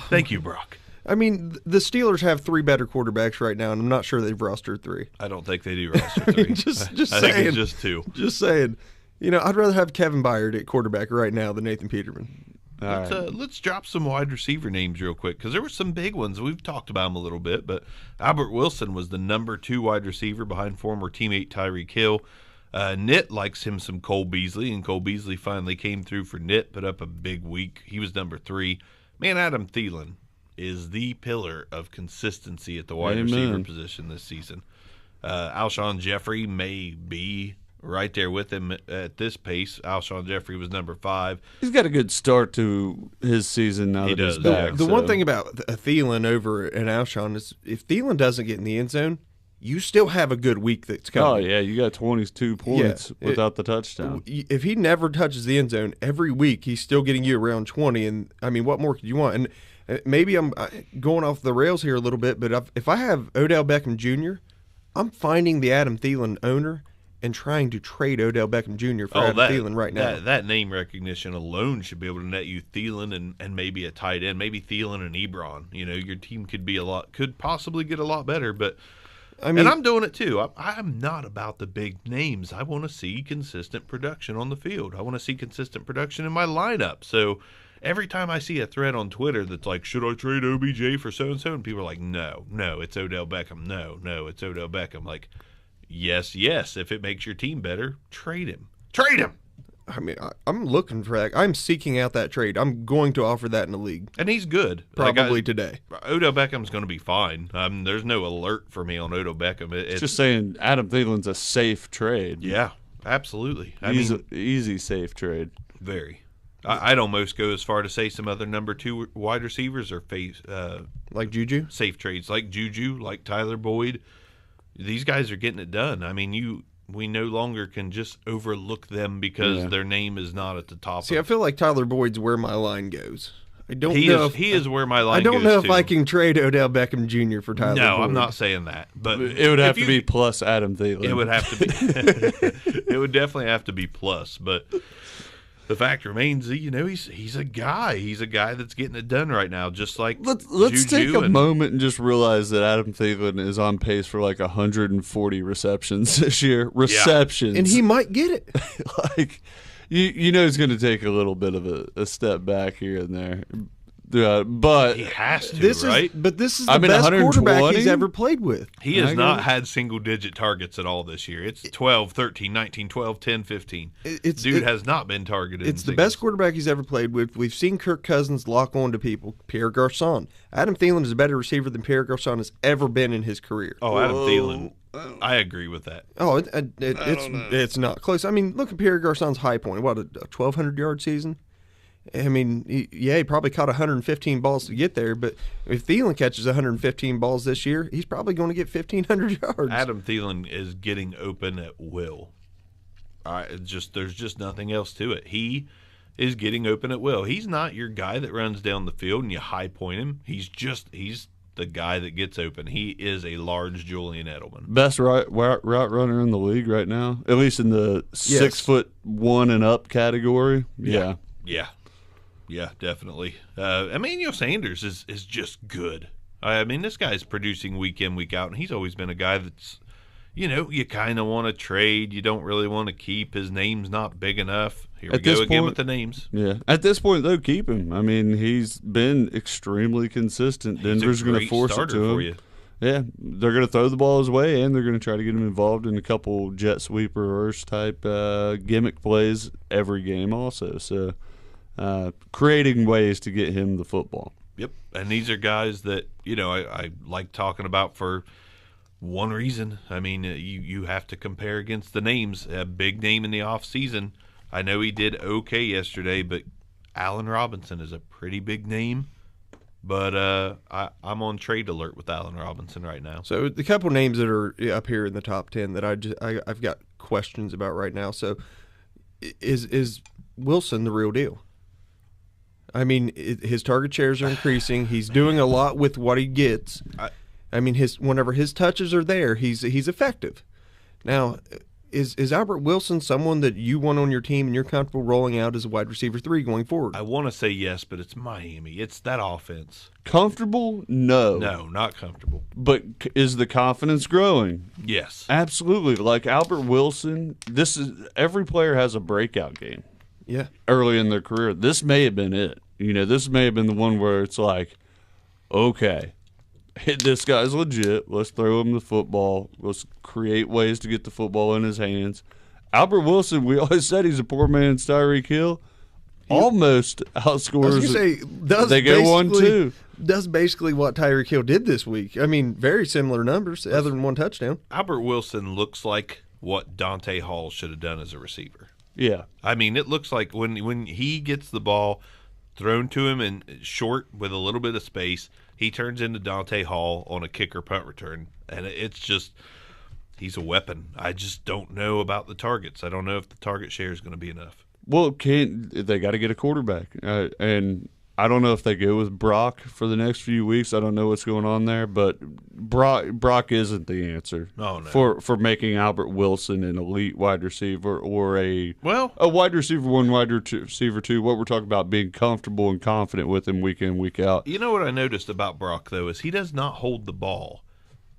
Thank you, Brock. I mean, the Steelers have 3 better quarterbacks right now, and I'm not sure they've rostered 3. I don't think they do roster 3. just I saying. think it's just 2. Just saying. I'd rather have Kevin Byard at quarterback right now than Nathan Peterman. Let's drop some wide receiver names real quick, because there were some big ones. We've talked about them a little bit, but Albert Wilson was the number 2 wide receiver behind former teammate Tyreek Hill. Nitt likes him some Cole Beasley, and Cole Beasley finally came through for Nitt, put up a big week. He was number 3. Man, Adam Thielen is the pillar of consistency at the wide receiver position this season. Alshon Jeffrey may be right there with him at this pace. Alshon Jeffrey was number 5. He's got a good start to his season now that he's back. The one thing about Thielen over an Alshon is if Thielen doesn't get in the end zone, you still have a good week that's coming. Oh, yeah, you got 22 points without the touchdown. If he never touches the end zone, every week he's still getting you around 20. And, I mean, what more could you want? And maybe I'm going off the rails here a little bit, but if I have Odell Beckham Jr., I'm finding the Adam Thielen owner and trying to trade Odell Beckham Jr. for Adam Thielen right now. That name recognition alone should be able to net you Thielen and maybe a tight end, maybe Thielen and Ebron. Your team could possibly get a lot better, but and I'm doing it too. I'm not about the big names. I want to see consistent production on the field. I want to see consistent production in my lineup. So every time I see a thread on Twitter that's like, should I trade OBJ for so-and-so? And people are like, no, it's Odell Beckham. No, it's Odell Beckham. Like, yes, if it makes your team better, trade him. Trade him! I mean, I'm looking for that. I'm seeking out that trade. I'm going to offer that in the league. And he's good. Probably today. Odell Beckham's going to be fine. There's no alert for me on Odell Beckham. It's just saying Adam Thielen's a safe trade. Yeah, absolutely. Easy safe trade. Very. I'd almost go as far to say some other number 2 wide receivers are like Juju? Safe trades, like Juju, like Tyler Boyd. These guys are getting it done. I mean, we no longer can just overlook them because their name is not at the top. See, I feel like Tyler Boyd's where my line goes. I don't know he is where my line goes. I don't know if too. I can trade Odell Beckham Jr. for Tyler Boyd. No, I'm not saying that. But it would have to be plus Adam Thielen. It would have to be. It would definitely have to be plus. But the fact remains, he's a guy. He's a guy that's getting it done right now, just like Let's Juju take a moment and just realize that Adam Thielen is on pace for like 140 receptions this year. Receptions. And he might get it. Like, he's going to take a little bit of a step back here and there. But he has to, right? This is the best 120? quarterback he's ever played with. He has not had single-digit targets at all this year. It's 12, 13, 19, 12, 10, 15. Dude has not been targeted. It's the best quarterback he's ever played with. We've seen Kirk Cousins lock on to people. Pierre Garçon. Adam Thielen is a better receiver than Pierre Garçon has ever been in his career. Oh, Adam Thielen. I agree with that. Oh, it's not close. I mean, look at Pierre Garçon's high point. What, a 1,200-yard season? I mean, he probably caught 115 balls to get there, but if Thielen catches 115 balls this year, he's probably going to get 1,500 yards. Adam Thielen is getting open at will. There's just nothing else to it. He is getting open at will. He's not your guy that runs down the field and you high point him. He's the guy that gets open. He is a large Julian Edelman. Best route runner in the league right now, at least in the 6'1" and up category. Yeah. Yeah, definitely. Emmanuel Sanders is just good. I mean, this guy's producing week in, week out, and he's always been a guy that's, you kind of want to trade. You don't really want to keep. His name's not big enough. Here we go again with the names. Yeah. At this point, though, keep him. I mean, he's been extremely consistent. Denver's going to force it to him. For you. Yeah, they're going to throw the ball his way, and they're going to try to get him involved in a couple jet sweep reverse type gimmick plays every game also. So creating ways to get him the football. Yep, and these are guys that, I like talking about for one reason. I mean, you have to compare against the names. A big name in the offseason. I know he did okay yesterday, but Allen Robinson is a pretty big name. But I'm on trade alert with Allen Robinson right now. So the couple names that are up here in the top 10 that I've got questions about right now. So is Wilson the real deal? I mean, his target shares are increasing. He's doing a lot with what he gets. I mean, whenever his touches are there, he's effective. Now, is Albert Wilson someone that you want on your team and you're comfortable rolling out as a wide receiver 3 going forward? I want to say yes, but it's Miami. It's that offense. Comfortable? No. No, not comfortable. But is the confidence growing? Yes. Absolutely. Like Albert Wilson, every player has a breakout game. Yeah. Early in their career. This may have been it. This may have been the one where it's like, okay, this guy's legit. Let's throw him the football. Let's create ways to get the football in his hands. Albert Wilson, we always said he's a poor man's Tyreek Hill. Almost outscores. I was going to say, they go 1-2. Does basically what Tyreek Hill did this week. I mean, very similar numbers, other than one touchdown. Albert Wilson looks like what Dante Hall should have done as a receiver. Yeah. I mean, it looks like when he gets the ball thrown to him in short with a little bit of space, he turns into Dante Hall on a kick or punt return. And it's just, he's a weapon. I just don't know about the targets. I don't know if the target share is going to be enough. Well, they got to get a quarterback. And I don't know if they go with Brock for the next few weeks. I don't know what's going on there, but Brock isn't the answer. Oh, no. For making Albert Wilson an elite wide receiver or a wide receiver 1, wide receiver 2. What we're talking about, being comfortable and confident with him week in, week out. You know what I noticed about Brock, though, is he does not hold the ball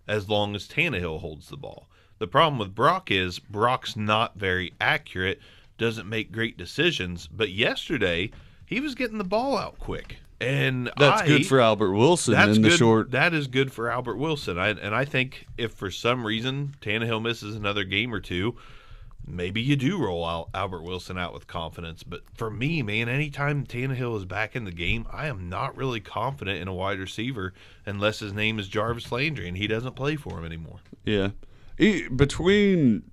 as long as Tannehill holds the ball. The problem with Brock is Brock's not very accurate, doesn't make great decisions, but yesterday – he was getting the ball out quick, and that's good for Albert Wilson in the short. That is good for Albert Wilson, and I think if for some reason Tannehill misses another game or two, maybe you do roll out Albert Wilson out with confidence. But for me, man, anytime Tannehill is back in the game, I am not really confident in a wide receiver unless his name is Jarvis Landry, and he doesn't play for him anymore. Yeah, between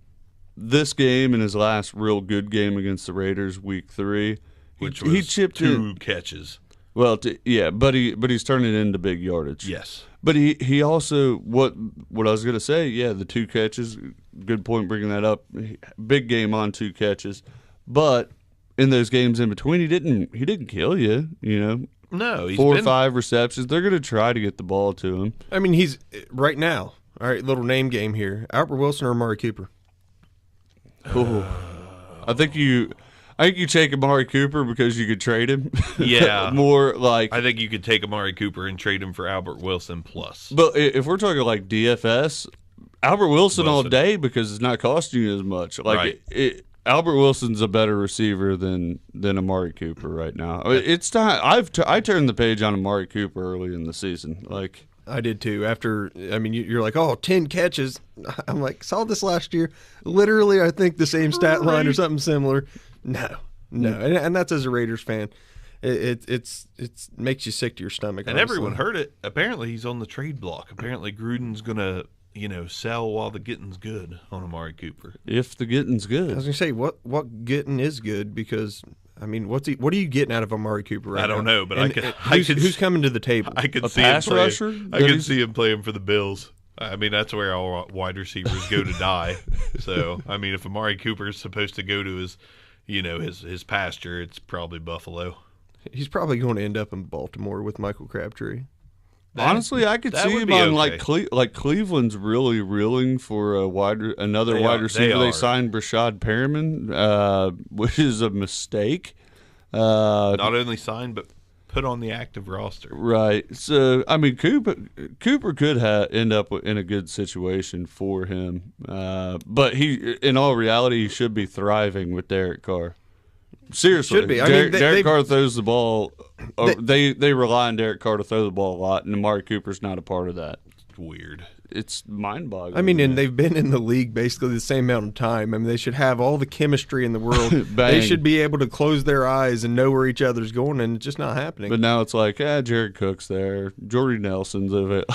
this game and his last real good game against the Raiders, Week 3. Which was he chipped 2 catches. Well, but he's turning it into big yardage. Yes. But he also, what I was going to say, the 2 catches, good point bringing that up. Big game on 2 catches. But in those games in between, he didn't kill you, No, he's 4 or 5 receptions. They're going to try to get the ball to him. I mean, he's right now. All right, little name game here. Albert Wilson or Amari Cooper? I think you take Amari Cooper because you could trade him. Yeah. More like, I think you could take Amari Cooper and trade him for Albert Wilson plus. But if we're talking like DFS, Albert Wilson all day because it's not costing you as much. Like right. Albert Wilson's a better receiver than Amari Cooper right now. It's time. I turned the page on Amari Cooper early in the season. Like I did too. After, I mean, you're like, 10 catches. I'm like, saw this last year. Literally, I think the same stat line or something similar. No, and that's as a Raiders fan. It makes you sick to your stomach. And honestly. everyone heard it. Apparently, he's on the trade block. Apparently, Gruden's gonna, sell while the getting's good on Amari Cooper. If the getting's good, I was gonna say what getting is good because I mean, what are you getting out of Amari Cooper right now? I don't know, but who's coming to the table? I could see pass him playing. rusher. I could see him playing for the Bills. I mean, that's where all wide receivers go to die. So, I mean, if Amari Cooper is supposed to go to his his pasture, it's probably Buffalo. He's probably going to end up in Baltimore with Michael Crabtree. Honestly, I could see him on like Cleveland's really reeling for another wide receiver. They signed Brashad Perriman, which is a mistake. Not only signed, but put on the active roster. Right. So, I mean, Cooper could end up in a good situation for him. But in all reality, he should be thriving with Derek Carr. Seriously. Should be. Derek Carr throws the ball. They rely on Derek Carr to throw the ball a lot, and Amari Cooper's not a part of that. It's weird. It's mind-boggling. I mean, and they've been in the league basically the same amount of time. I mean, they should have all the chemistry in the world. They should be able to close their eyes and know where each other's going, and it's just not happening. But now it's like, Jared Cook's there. Jordy Nelson's of it.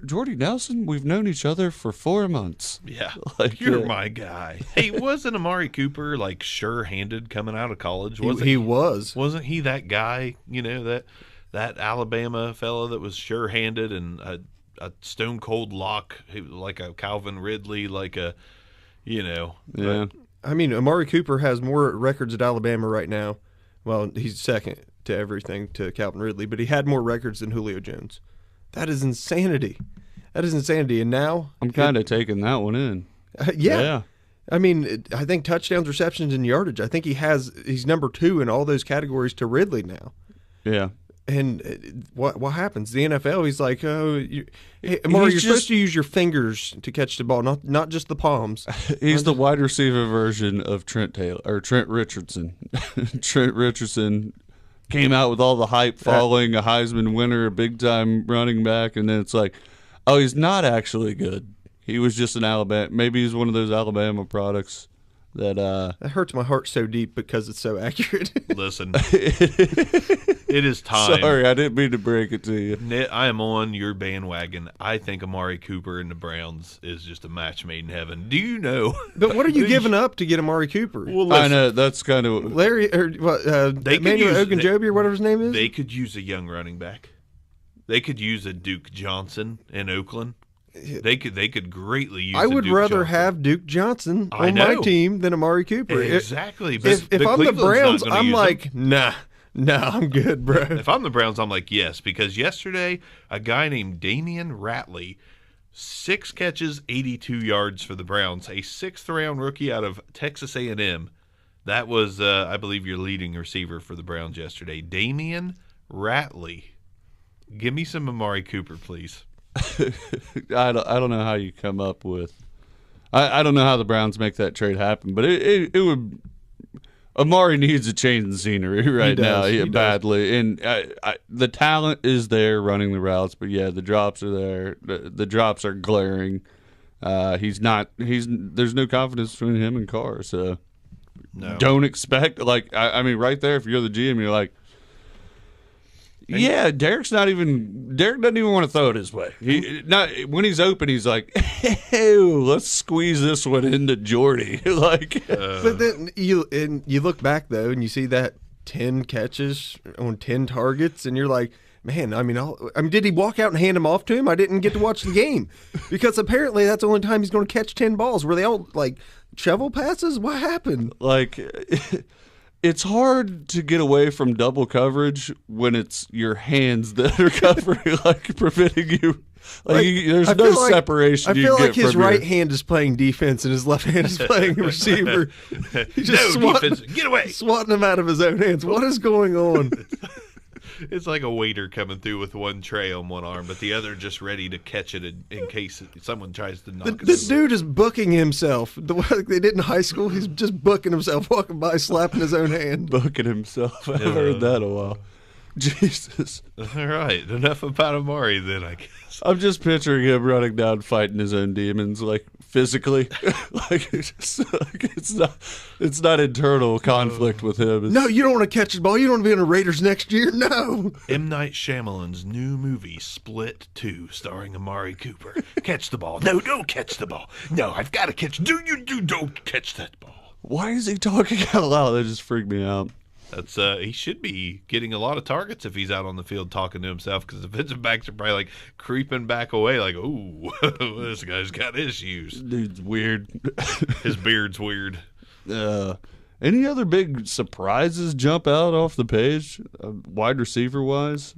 Jordy Nelson, we've known each other for 4 months. Yeah. You're my guy. Hey, wasn't Amari Cooper, sure-handed coming out of college? He was. Wasn't he that guy, that Alabama fella that was sure-handed and a stone-cold lock, like a Calvin Ridley, like a, Yeah. I mean, Amari Cooper has more records at Alabama right now. Well, he's second to everything to Calvin Ridley, but he had more records than Julio Jones. That is insanity. And now I'm kind of taking that one in. Yeah. I mean, I think touchdowns, receptions, and yardage. I think he's number 2 in all those categories to Ridley now. Yeah. And what happens? The NFL, he's like, Amari, you're supposed to use your fingers to catch the ball, not just the palms. He's the wide receiver version of Trent Richardson. Trent Richardson came out with all the hype following a Heisman winner, a big-time running back, and then it's like, oh, he's not actually good. He was just an Alabama. Maybe he's one of those Alabama products that hurts my heart so deep because it's so accurate. Listen, it is time. Sorry, I didn't mean to break it to you. I am on your bandwagon. I think Amari Cooper and the Browns is just a match made in heaven. Do you know? But what are you giving up to get Amari Cooper? Well, listen, I know that's kind of Larry or Emmanuel Ogunjobi or whatever his name is. They could use a young running back. They could use a Duke Johnson in Oakland. They could greatly use. I would Duke rather Johnson. have Duke Johnson on my team than Amari Cooper. Exactly. If I'm the Browns, I'm like, nah, I'm good, bro. If I'm the Browns, I'm like, yes, because yesterday a guy named Damian Ratley, 6 catches, 82 yards for the Browns, a 6th-round rookie out of Texas A&M. That was, I believe, your leading receiver for the Browns yesterday, Damian Ratley. Give me some Amari Cooper, please. I don't know how you come up with. I don't know how the Browns make that trade happen, but it would. Amari needs a change in scenery right now, badly, and the talent is there running the routes, but yeah, the drops are there. The drops are glaring. He's not. There's no confidence between him and Carr, so don't expect. Like I mean, right there, if you're the GM, you're like. Yeah, Derek doesn't even want to throw it his way. When he's open, he's like, hey, let's squeeze this one into Jordy. But then you look back though, and you see that 10 catches on 10 targets, and you're like, man, I mean, did he walk out and hand them off to him? I didn't get to watch the game because apparently that's the only time he's going to catch 10 balls. Were they all like shovel passes? What happened? It's hard to get away from double coverage when it's your hands that are covering, preventing you. There's no separation. I feel like his right hand is playing defense and his left hand is playing receiver. He's just defense. Get away. Swatting him out of his own hands. What is going on? It's like a waiter coming through with one tray on one arm, but the other just ready to catch it in case someone tries to knock it over. This dude is booking himself. The way they did in high school, he's just booking himself, walking by, slapping his own hand. Booking himself. I haven't heard that in a while. Jesus. All right. Enough about Amari then, I guess. I'm just picturing him running down fighting his own demons, physically. It's not internal conflict with him. No, you don't want to catch the ball. You don't want to be in the Raiders next year. No. M. Night Shyamalan's new movie, Split 2, starring Amari Cooper. Catch the ball. No, don't catch the ball. No, I've got to catch. Don't catch that ball. Why is he talking out loud? That just freaked me out. That's he should be getting a lot of targets if he's out on the field talking to himself, because the defensive backs are probably creeping back away ooh, this guy's got issues. Dude's weird. His beard's weird. Any other big surprises jump out off the page, wide receiver wise?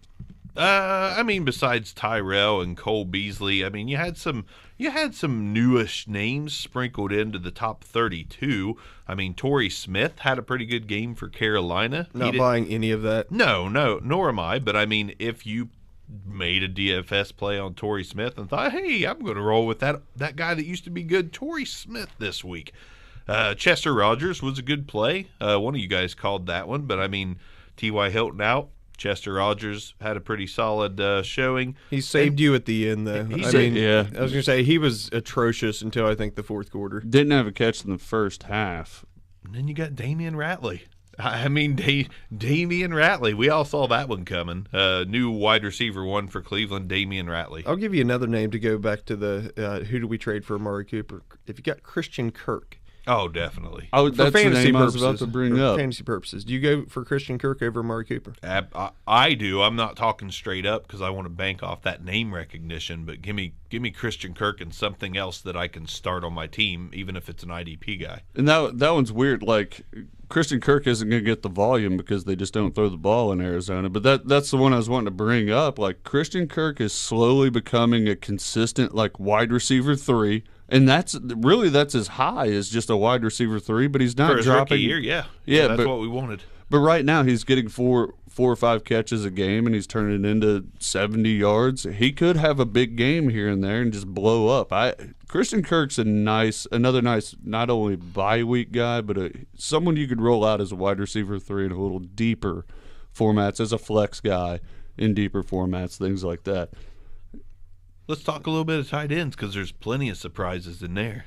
I mean, besides Tyrell and Cole Beasley, I mean, you had some newish names sprinkled into the top 32. I mean, Torrey Smith had a pretty good game for Carolina. Not buying any of that. No, nor am I. But I mean, if you made a DFS play on Torrey Smith and thought, hey, I'm going to roll with that guy that used to be good, Torrey Smith this week. Chester Rogers was a good play. One of you guys called that one, but I mean, T.Y. Hilton out. Chester Rogers had a pretty solid showing. He saved you at the end, though. Yeah. I was going to say, he was atrocious until I think the fourth quarter. Didn't have a catch in the first half. And then you got Damian Ratley. I mean, Damian Ratley. We all saw that one coming. New wide receiver one for Cleveland, Damian Ratley. I'll give you another name to go back to the who do we trade for Amari Cooper. If you got Christian Kirk, Oh, definitely. For For that's the fantasy name I was purposes. about to bring For up. fantasy purposes. Do you go for Christian Kirk over Amari Cooper? I do. I'm not talking straight up because I want to bank off that name recognition, but give me Christian Kirk and something else that I can start on my team, even if it's an IDP guy. And that one's weird. Like, Christian Kirk isn't going to get the volume because they just don't throw the ball in Arizona. But that's the one I was wanting to bring up. Like, Christian Kirk is slowly becoming a consistent, like, wide receiver 3. And that's his high, is just a wide receiver 3. But he's not For his dropping. rookie year, yeah. Yeah, That's but- what we wanted. But right now he's getting four or five catches a game, and he's turning into 70 yards. He could have a big game here and there and just blow up. Christian Kirk's another nice, not only bye week guy, but someone you could roll out as a wide receiver 3 in a little deeper formats, as a flex guy in deeper formats, things like that. Let's talk a little bit of tight ends because there's plenty of surprises in there.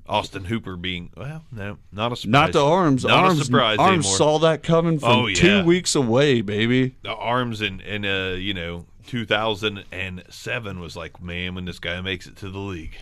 Austin Hooper being, well, no, not a surprise. Not the arms. Not arms, a surprise Arms anymore. saw that coming from 2 weeks away, baby. The arms in 2007 was like, man, when this guy makes it to the league.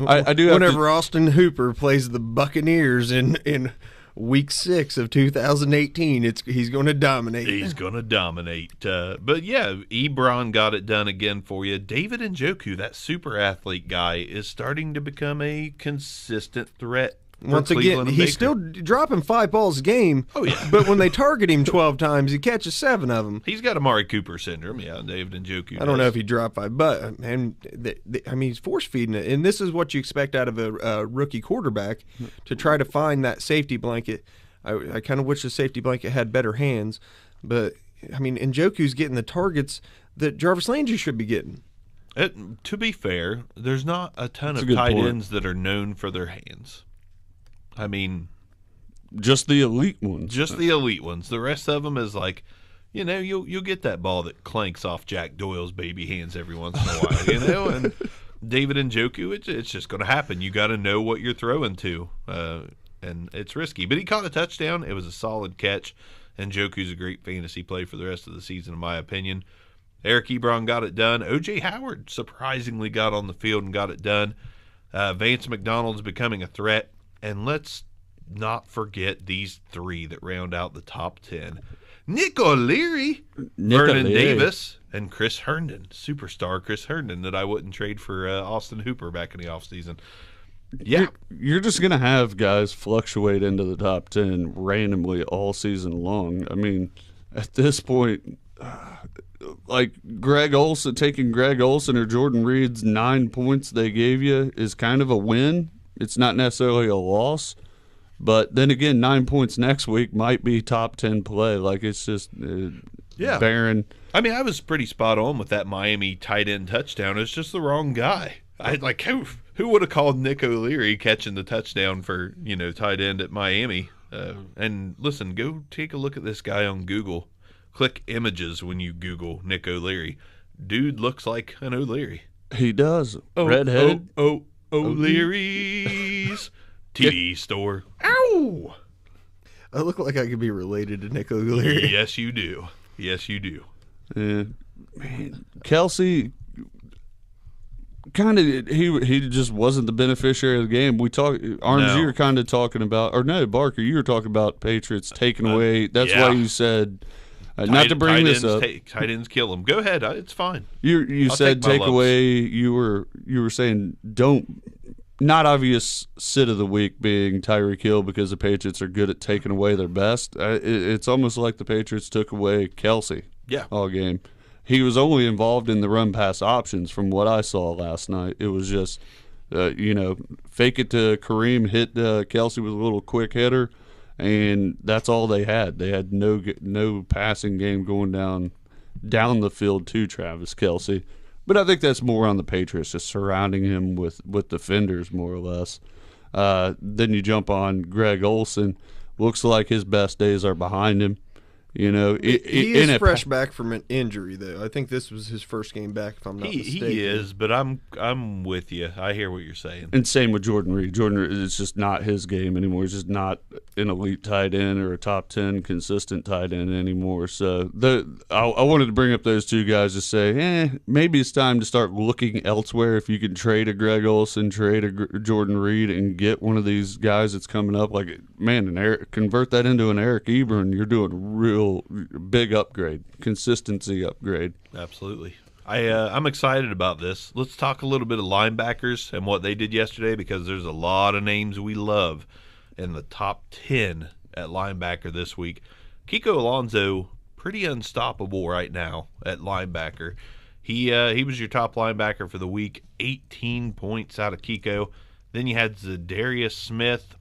I do have Whenever Austin Hooper plays the Buccaneers in Week 6 of 2018, he's going to dominate. He's going to dominate. But yeah, Ebron got it done again for you. David Njoku, that super athlete guy, is starting to become a consistent threat. Once again, he's still dropping 5 balls a game. Oh, yeah. But when they target him 12 times, he catches 7 of them. He's got Amari Cooper syndrome, yeah, David Njoku. I don't know if he dropped 5, but man, he's force feeding it, and this is what you expect out of a rookie quarterback, to try to find that safety blanket. I kind of wish the safety blanket had better hands, but I mean, Njoku's getting the targets that Jarvis Landry should be getting. To be fair, there's not a ton That's of a good tight point. ends that are known for their hands. I mean, just the elite ones. just the elite ones. The rest of them is like, you'll get that ball that clanks off Jack Doyle's baby hands every once in a while, And David Njoku, it's just going to happen. You got to know what you're throwing to, and it's risky. But he caught a touchdown. It was a solid catch. Njoku's a great fantasy play for the rest of the season, in my opinion. Eric Ebron got it done. O.J. Howard surprisingly got on the field and got it done. Vance McDonald's becoming a threat. And let's not forget these 3 that round out the top 10. Nick O'Leary, Vernon O'Leary. Davis, and Chris Herndon. Superstar Chris Herndon that I wouldn't trade for Austin Hooper back in the offseason. Yeah. You're just going to have guys fluctuate into the top 10 randomly all season long. I mean, at this point, like taking Greg Olsen or Jordan Reed's 9 points they gave you is kind of a win. It's not necessarily a loss. But then again, 9 points next week might be top 10 play. Like, it's just barren. I mean, I was pretty spot on with that Miami tight end touchdown. It's just the wrong guy. Who would have called Nick O'Leary catching the touchdown for, tight end at Miami? And listen, go take a look at this guy on Google. Click images when you Google Nick O'Leary. Dude looks like an O'Leary. He does. Redheaded. O'Leary's TD store. Ow! I look like I could be related to Nick O'Leary. Yes, you do. Yes, you do. Man, Kelsey, kind of, he just wasn't the beneficiary of the game. We talked, Arms, No. you were kind of talking about, or no, Barker, you were talking about Patriots taking away. That's yeah. why you said, not to bring this up. Tight ends kill them. Go ahead. It's fine. You I'll said take my take away. You were saying not obvious sit of the week being Tyreek Hill because the Patriots are good at taking away their best. It's almost like the Patriots took away Kelsey. Yeah. All game. He was only involved in the run pass options from what I saw last night. It was just fake it to Kareem, hit Kelsey with a little quick hitter, and that's all they had. They had no passing game going down the field to Travis Kelsey. But I think that's more on the Patriots, just surrounding him with defenders more or less. Then you jump on Greg Olsen. Looks like his best days are behind him. You know, he is fresh back from an injury, though. I think this was his first game back, if I'm not mistaken. He is, but I'm with you. I hear what you're saying. And same with Jordan Reed. Jordan, it's just not his game anymore. He's just not an elite tight end or a top 10 consistent tight end anymore. So I wanted to bring up those two guys to say, maybe it's time to start looking elsewhere. If you can trade a Greg Olsen, trade a Jordan Reed, and get one of these guys that's coming up, like, man, convert that into an Eric Ebron, you're doing real big upgrade, consistency upgrade. Absolutely. I'm excited about this. Let's talk a little bit of linebackers and what they did yesterday, because there's a lot of names we love in the top 10 at linebacker this week. Kiko Alonso, pretty unstoppable right now at linebacker. He was your top linebacker for the week, 18 points out of Kiko. Then you had Zadarius Smith,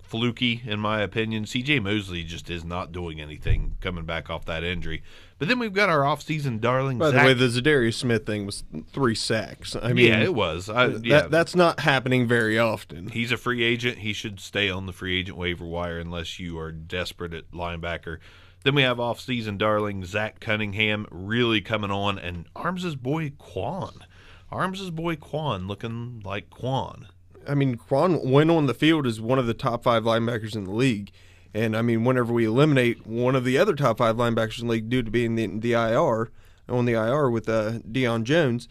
fluky in my opinion. CJ Mosley just is not doing anything coming back off that injury. But then we've got our offseason darling. By the way, the Zadarius Smith thing was 3 sacks. I mean, yeah, it was. That's not happening very often. He's a free agent. He should stay on the free agent waiver wire unless you are desperate at linebacker. Then we have offseason darling Zach Cunningham really coming on, and Arms' boy Quan. Arms' boy Quan looking like Quan. I mean, Quan, when on the field, is one of the top 5 linebackers in the league. And, I mean, whenever we eliminate one of the other top 5 linebackers in the league due to being the IR, on the IR with Deion Jones,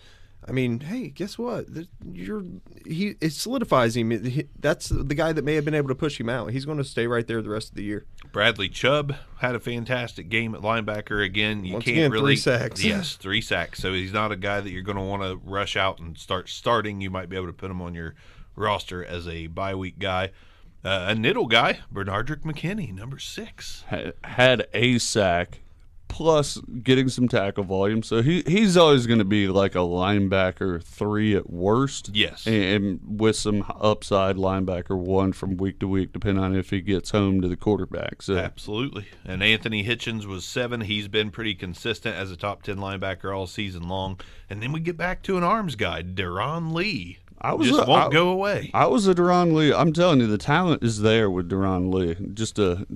I mean, hey, guess what? It solidifies him. That's the guy that may have been able to push him out. He's going to stay right there the rest of the year. Bradley Chubb had a fantastic game at linebacker again. Once again, 3 sacks. Yes, 3 sacks. So he's not a guy that you're going to want to rush out and start starting. You might be able to put him on your roster as a bye week guy. A Niddle guy, Bernardrick McKinney, number 6. Had a sack, plus getting some tackle volume. So he's always going to be like a linebacker 3 at worst. Yes. And with some upside linebacker 1 from week to week, depending on if he gets home to the quarterback. So. Absolutely. And Anthony Hitchens was 7. He's been pretty consistent as a top 10 linebacker all season long. And then we get back to an arms guy, Deron Lee. Won't go away. I was a Deron Lee. I'm telling you, the talent is there with Deron Lee. Just a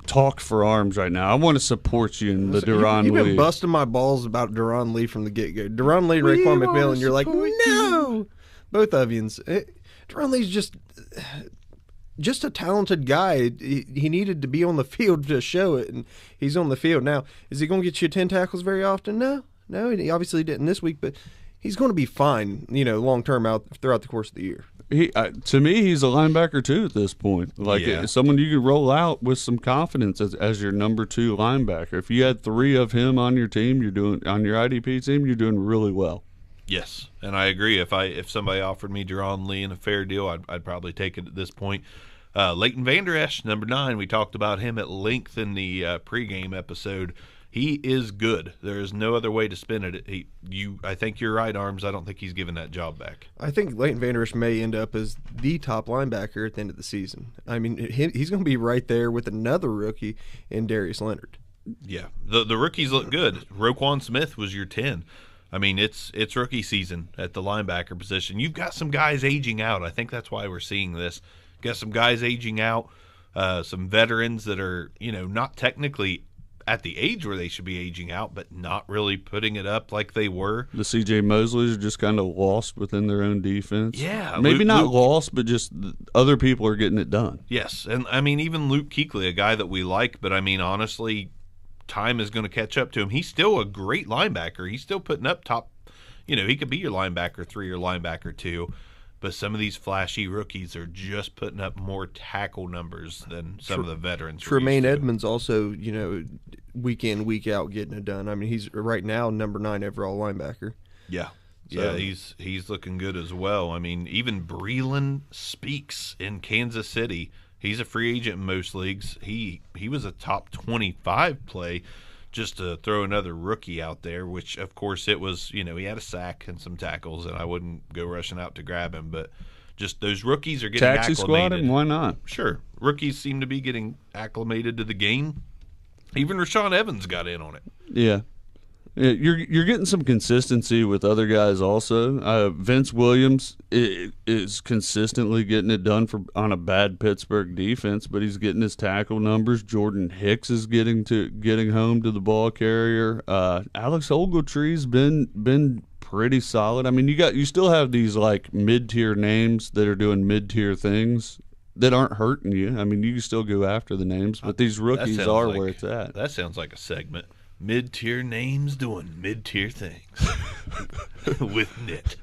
talk for arms right now. I want to support you in the Deron Lee. You've been busting my balls about Deron Lee from the get-go. Deron Lee, Raekwon McMillan, you're like, no! Both of you. Deron Lee's just a talented guy. He needed to be on the field to show it, and he's on the field now. Is he going to get you 10 tackles very often? No, he obviously didn't this week, but he's going to be fine, long-term out throughout the course of the year. To me, he's a linebacker, too, at this point. Someone you could roll out with some confidence as your number 2 linebacker. If you had 3 of him on your team, on your IDP team, you're doing really well. Yes, and I agree. If somebody offered me Deron Lee in a fair deal, I'd probably take it at this point. Leighton Vander Esch, number 9. We talked about him at length in the pregame episode. He is good. There is no other way to spin it. I think you're right, Arms. I don't think he's giving that job back. I think Leighton Vander Esch may end up as the top linebacker at the end of the season. I mean, he's going to be right there with another rookie in Darius Leonard. Yeah, the rookies look good. Roquan Smith was your 10. I mean, it's rookie season at the linebacker position. You've got some guys aging out. I think that's why we're seeing this. Got some guys aging out, some veterans that are, not technically at the age where they should be aging out, but not really putting it up like they were. The CJ Mosleys are just kind of lost within their own defense. Yeah. Maybe not lost, but just other people are getting it done. Yes. And, I mean, even Luke Kuechly, a guy that we like, but, I mean, honestly, time is going to catch up to him. He's still a great linebacker. He's still putting up top. He could be your linebacker 3 or linebacker 2. But some of these flashy rookies are just putting up more tackle numbers than some of the veterans. Tremaine Edmonds also, week in, week out getting it done. I mean, he's right now number 9 overall linebacker. Yeah. So. Yeah, he's looking good as well. I mean, even Breeland Speaks in Kansas City, he's a free agent in most leagues. He was a top 25 play. Just to throw another rookie out there, which, of course, it was, he had a sack and some tackles, and I wouldn't go rushing out to grab him. But just those rookies are getting acclimated. Taxi squad him, why not? Sure. Rookies seem to be getting acclimated to the game. Even Rashaan Evans got in on it. Yeah. Yeah, you're getting some consistency with other guys also. Vince Williams is consistently getting it done on a bad Pittsburgh defense, but he's getting his tackle numbers. Jordan Hicks is getting home to the ball carrier. Alex Ogletree's been pretty solid. I mean, you still have these like mid-tier names that are doing mid-tier things that aren't hurting you. I mean, you can still go after the names, but these rookies are where it's at. That sounds like a segment. Mid-tier names doing mid-tier things with Knit.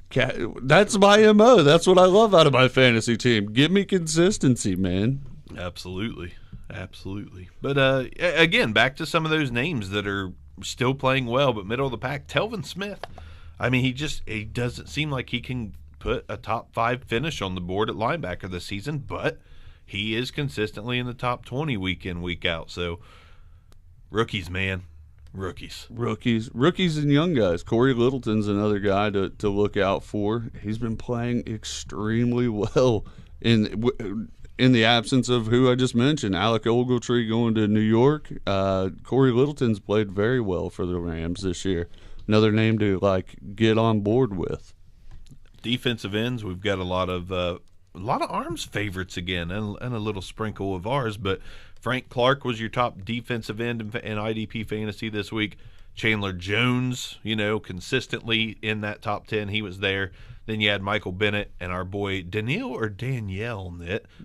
That's my MO. That's what I love out of my fantasy team. Give me consistency, man. Absolutely. But again, back to some of those names that are still playing well, but middle of the pack. Telvin Smith. I mean, he doesn't seem like he can put a top 5 finish on the board at linebacker this season, but he is consistently in the top 20 week in, week out. So rookies, man. Rookies and young guys. Corey Littleton's another guy to look out for. He's been playing extremely well in the absence of who I just mentioned. Alec Ogletree going to New York. Corey Littleton's played very well for the Rams this year. Another name to get on board with. Defensive ends, we've got a lot of arms favorites again, and a little sprinkle of ours, but Frank Clark was your top defensive end in IDP fantasy this week. Chandler Jones, consistently in that top 10. He was there. Then you had Michael Bennett and our boy Danielle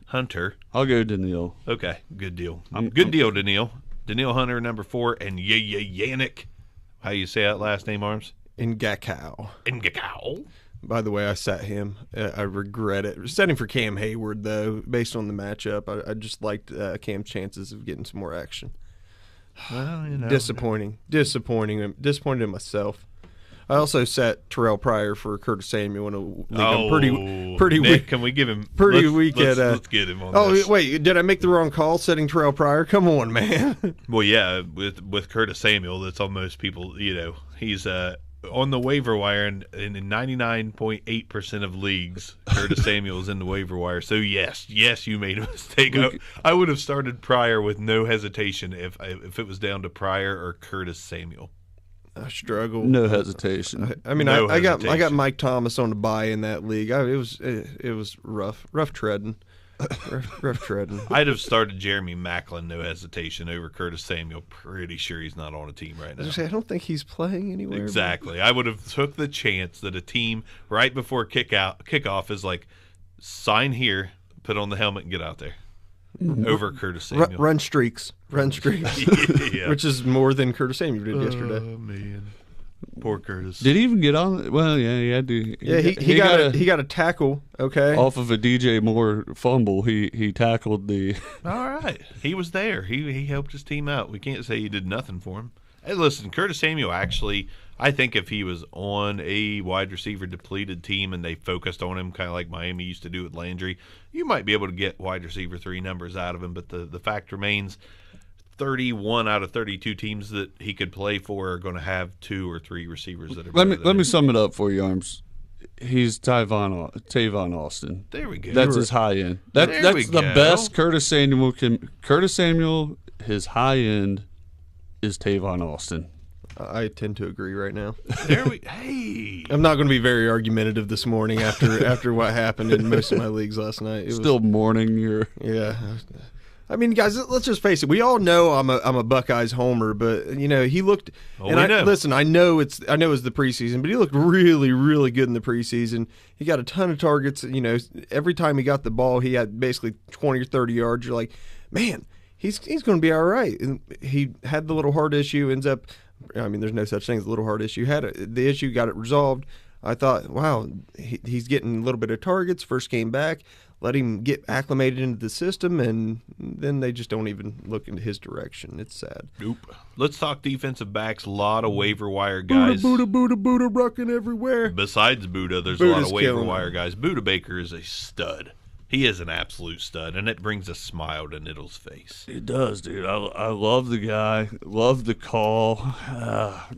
Hunter. I'll go Danielle. Okay, good deal. Good deal, Danielle. Danielle Hunter, number 4, and Yannick. How you say that last name, Arms? Ngakau. By the way, I sat him. I regret it. Setting for Cam Hayward, though, based on the matchup. I just liked Cam's chances of getting some more action. Well, Disappointing in myself. I also sat Terrell Pryor for Curtis Samuel in a league. I'm pretty Nick, weak. can we give him? Pretty weak at. Let's get him on this. Oh wait, did I make the wrong call setting Terrell Pryor? Come on, man. Well, yeah, with Curtis Samuel, that's on most people. He's on the waiver wire, and in 99.8% of leagues, Curtis Samuel is in the waiver wire. So yes, you made a mistake. I would have started Pryor with no hesitation if it was down to Pryor or Curtis Samuel. I struggle. No hesitation. I mean, I got Mike Thomas on the bye in that league. It was rough treading. Rough treading. I'd have started Jeremy Maclin, no hesitation, over Curtis Samuel. Pretty sure he's not on a team right now. I don't think he's playing anywhere. Exactly. I would have took the chance that a team right before kickoff is like, sign here, put on the helmet, and get out there. Over Curtis Samuel. Run streaks. Yeah. Which is more than Curtis Samuel did yesterday. Oh, man. Poor Curtis. Did he even get on? Well, yeah, he had to. Yeah, he got a tackle. Okay, off of a DJ Moore fumble, he tackled the. All right, he was there. He helped his team out. We can't say he did nothing for him. Hey, listen, Curtis Samuel actually, I think if he was on a wide receiver depleted team and they focused on him, kind of like Miami used to do with Landry, you might be able to get wide receiver 3 numbers out of him. But the fact remains, 31 out of 32 teams that he could play for are going to have 2 or 3 receivers that are better than let me him. sum it up for you, Arms. He's Tavon Austin. There we go. That's his high end. That's the best Curtis Samuel can. Curtis Samuel, his high end is Tavon Austin. I tend to agree right now. Hey. I'm not going to be very argumentative this morning after what happened in most of my leagues last night. Still mourning your. Yeah. I mean, guys, let's just face it. We all know I'm a Buckeyes homer, but he looked. Listen, I know it's the preseason, but he looked really, really good in the preseason. He got a ton of targets. Every time he got the ball, he had basically 20 or 30 yards. You're like, man, he's going to be all right. And he had the little heart issue. Ends up, I mean, there's no such thing as a little heart issue. The issue, got it resolved. I thought, wow, he's getting a little bit of targets. First game back. Let him get acclimated into the system, and then they just don't even look into his direction. It's sad. Nope. Let's talk defensive backs. A lot of waiver wire guys. Buddha rucking everywhere. Besides Buddha, there's Buddha's a lot of waiver killing wire him. guys. Buddha Baker is a stud. He is an absolute stud, and it brings a smile to Niddle's face. It does, dude. I love the guy. Love the call.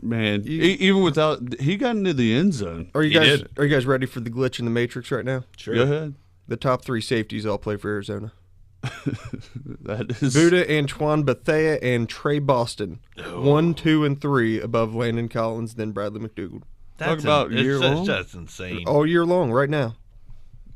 Man, even without, he got into the end zone. Are you guys ready for the glitch in the Matrix right now? Sure. Go ahead. The top 3 safeties all play for Arizona. That is Buda, Antoine Bethea, and Trey Boston. 1, 2, and 3 above Landon Collins, then Bradley McDougald. Talk about year long. That's insane. All year long, right now.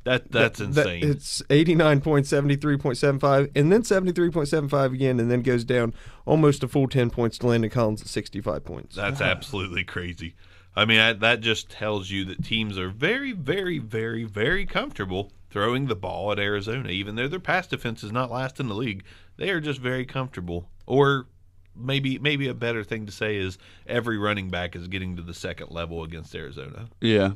That's insane. It's 89 points, 73.75, and then 73.75 again, and then goes down almost a full 10 points to Landon Collins at 65 points. That's absolutely crazy. I mean, that just tells you that teams are very, very, very, very comfortable throwing the ball at Arizona. Even though their pass defense is not last in the league, they are just very comfortable. Or maybe a better thing to say is every running back is getting to the second level against Arizona. Yeah.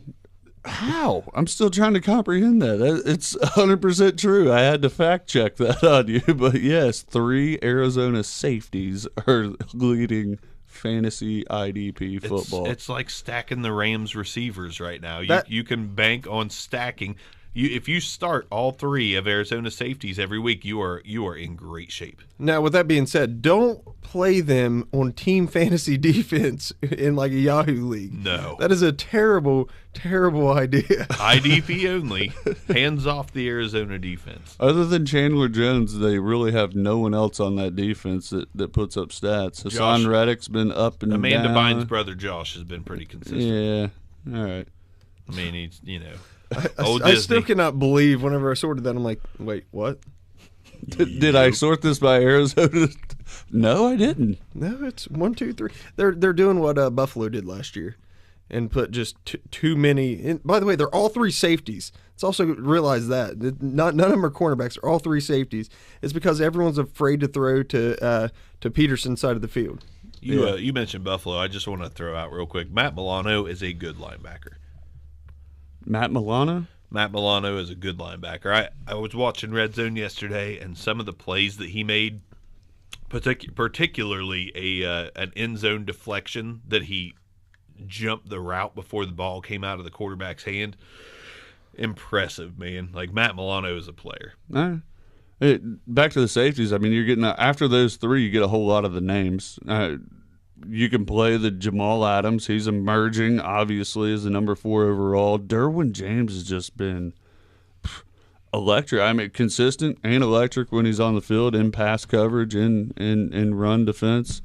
How? I'm still trying to comprehend that. It's 100% true. I had to fact check that on you. But yes, 3 Arizona safeties are leading fantasy IDP football. It's like stacking the Rams receivers right now. You can bank on stacking. If you start all 3 of Arizona safeties every week, you are in great shape. Now, with that being said, don't play them on team fantasy defense in like a Yahoo league. No. That is a terrible, terrible idea. IDP only. Hands off the Arizona defense. Other than Chandler Jones, they really have no one else on that defense that puts up stats. Hassan Reddick's been up and down. Amanda Bynes' brother Josh has been pretty consistent. Yeah. All right. I mean, he's, I still cannot believe whenever I sorted that, I'm like, wait, what? Did I sort this by Arizona? No, I didn't. No, it's 1, 2, 3. They're doing what Buffalo did last year, and put just too many. And by the way, they're all 3 safeties. Let's also realize that none of them are cornerbacks. They're all 3 safeties. It's because everyone's afraid to throw to Peterson's side of the field. You mentioned Buffalo. I just want to throw out real quick. Matt Milano is a good linebacker. Matt Milano? Matt Milano is a good linebacker. I was watching Red Zone yesterday, and some of the plays that he made, particularly an end zone deflection that he jumped the route before the ball came out of the quarterback's hand. Impressive, man. Like, Matt Milano is a player. All right. Back to the safeties. I mean, you're getting after those 3, you get a whole lot of the names. You can play the Jamal Adams. He's emerging, obviously, as the number 4 overall. Derwin James has just been electric. I mean, consistent and electric when he's on the field in pass coverage and run defense.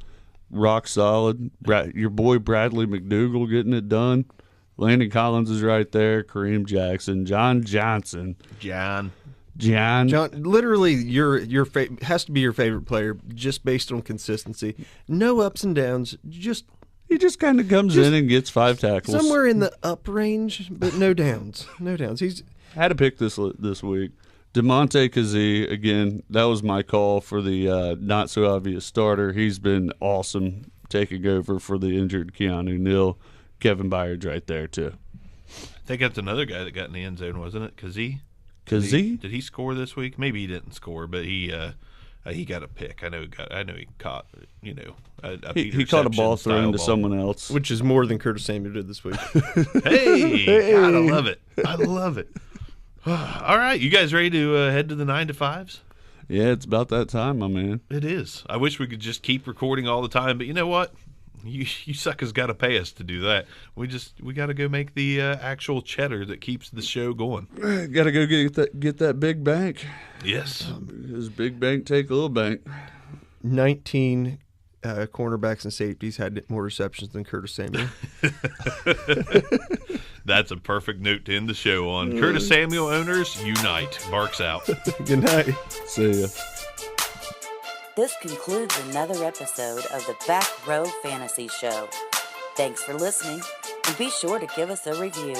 Rock solid. Your boy Bradley McDougald getting it done. Landon Collins is right there. Kareem Jackson. John Johnson. John, literally, your has to be your favorite player just based on consistency. No ups and downs. He just kind of comes in and gets 5 tackles. Somewhere in the up range, but no downs. No downs. He's had to pick this week. DeMonte Kazee, again, that was my call for the not so obvious starter. He's been awesome taking over for the injured Keanu Neal. Kevin Byard's right there too. I think that's another guy that got in the end zone, wasn't it? Kazee? Did he score this week? Maybe he didn't score, but he got a pick. I know he caught. He caught a ball thrown to someone else, which is more than Curtis Samuel did this week. Hey, God, I love it. I love it. All right, you guys ready to head to the 9 to 5s? Yeah, it's about that time, my man. It is. I wish we could just keep recording all the time, but you know what? You suckers got to pay us to do that. We got to go make the actual cheddar that keeps the show going. Got to go get that big bank. Yes. Because big bank take little bank. 19 cornerbacks and safeties had more receptions than Curtis Samuel. That's a perfect note to end the show on. Curtis Samuel owners, unite. Barks out. Good night. See ya. This concludes another episode of the Back Row Fantasy Show. Thanks for listening, and be sure to give us a review.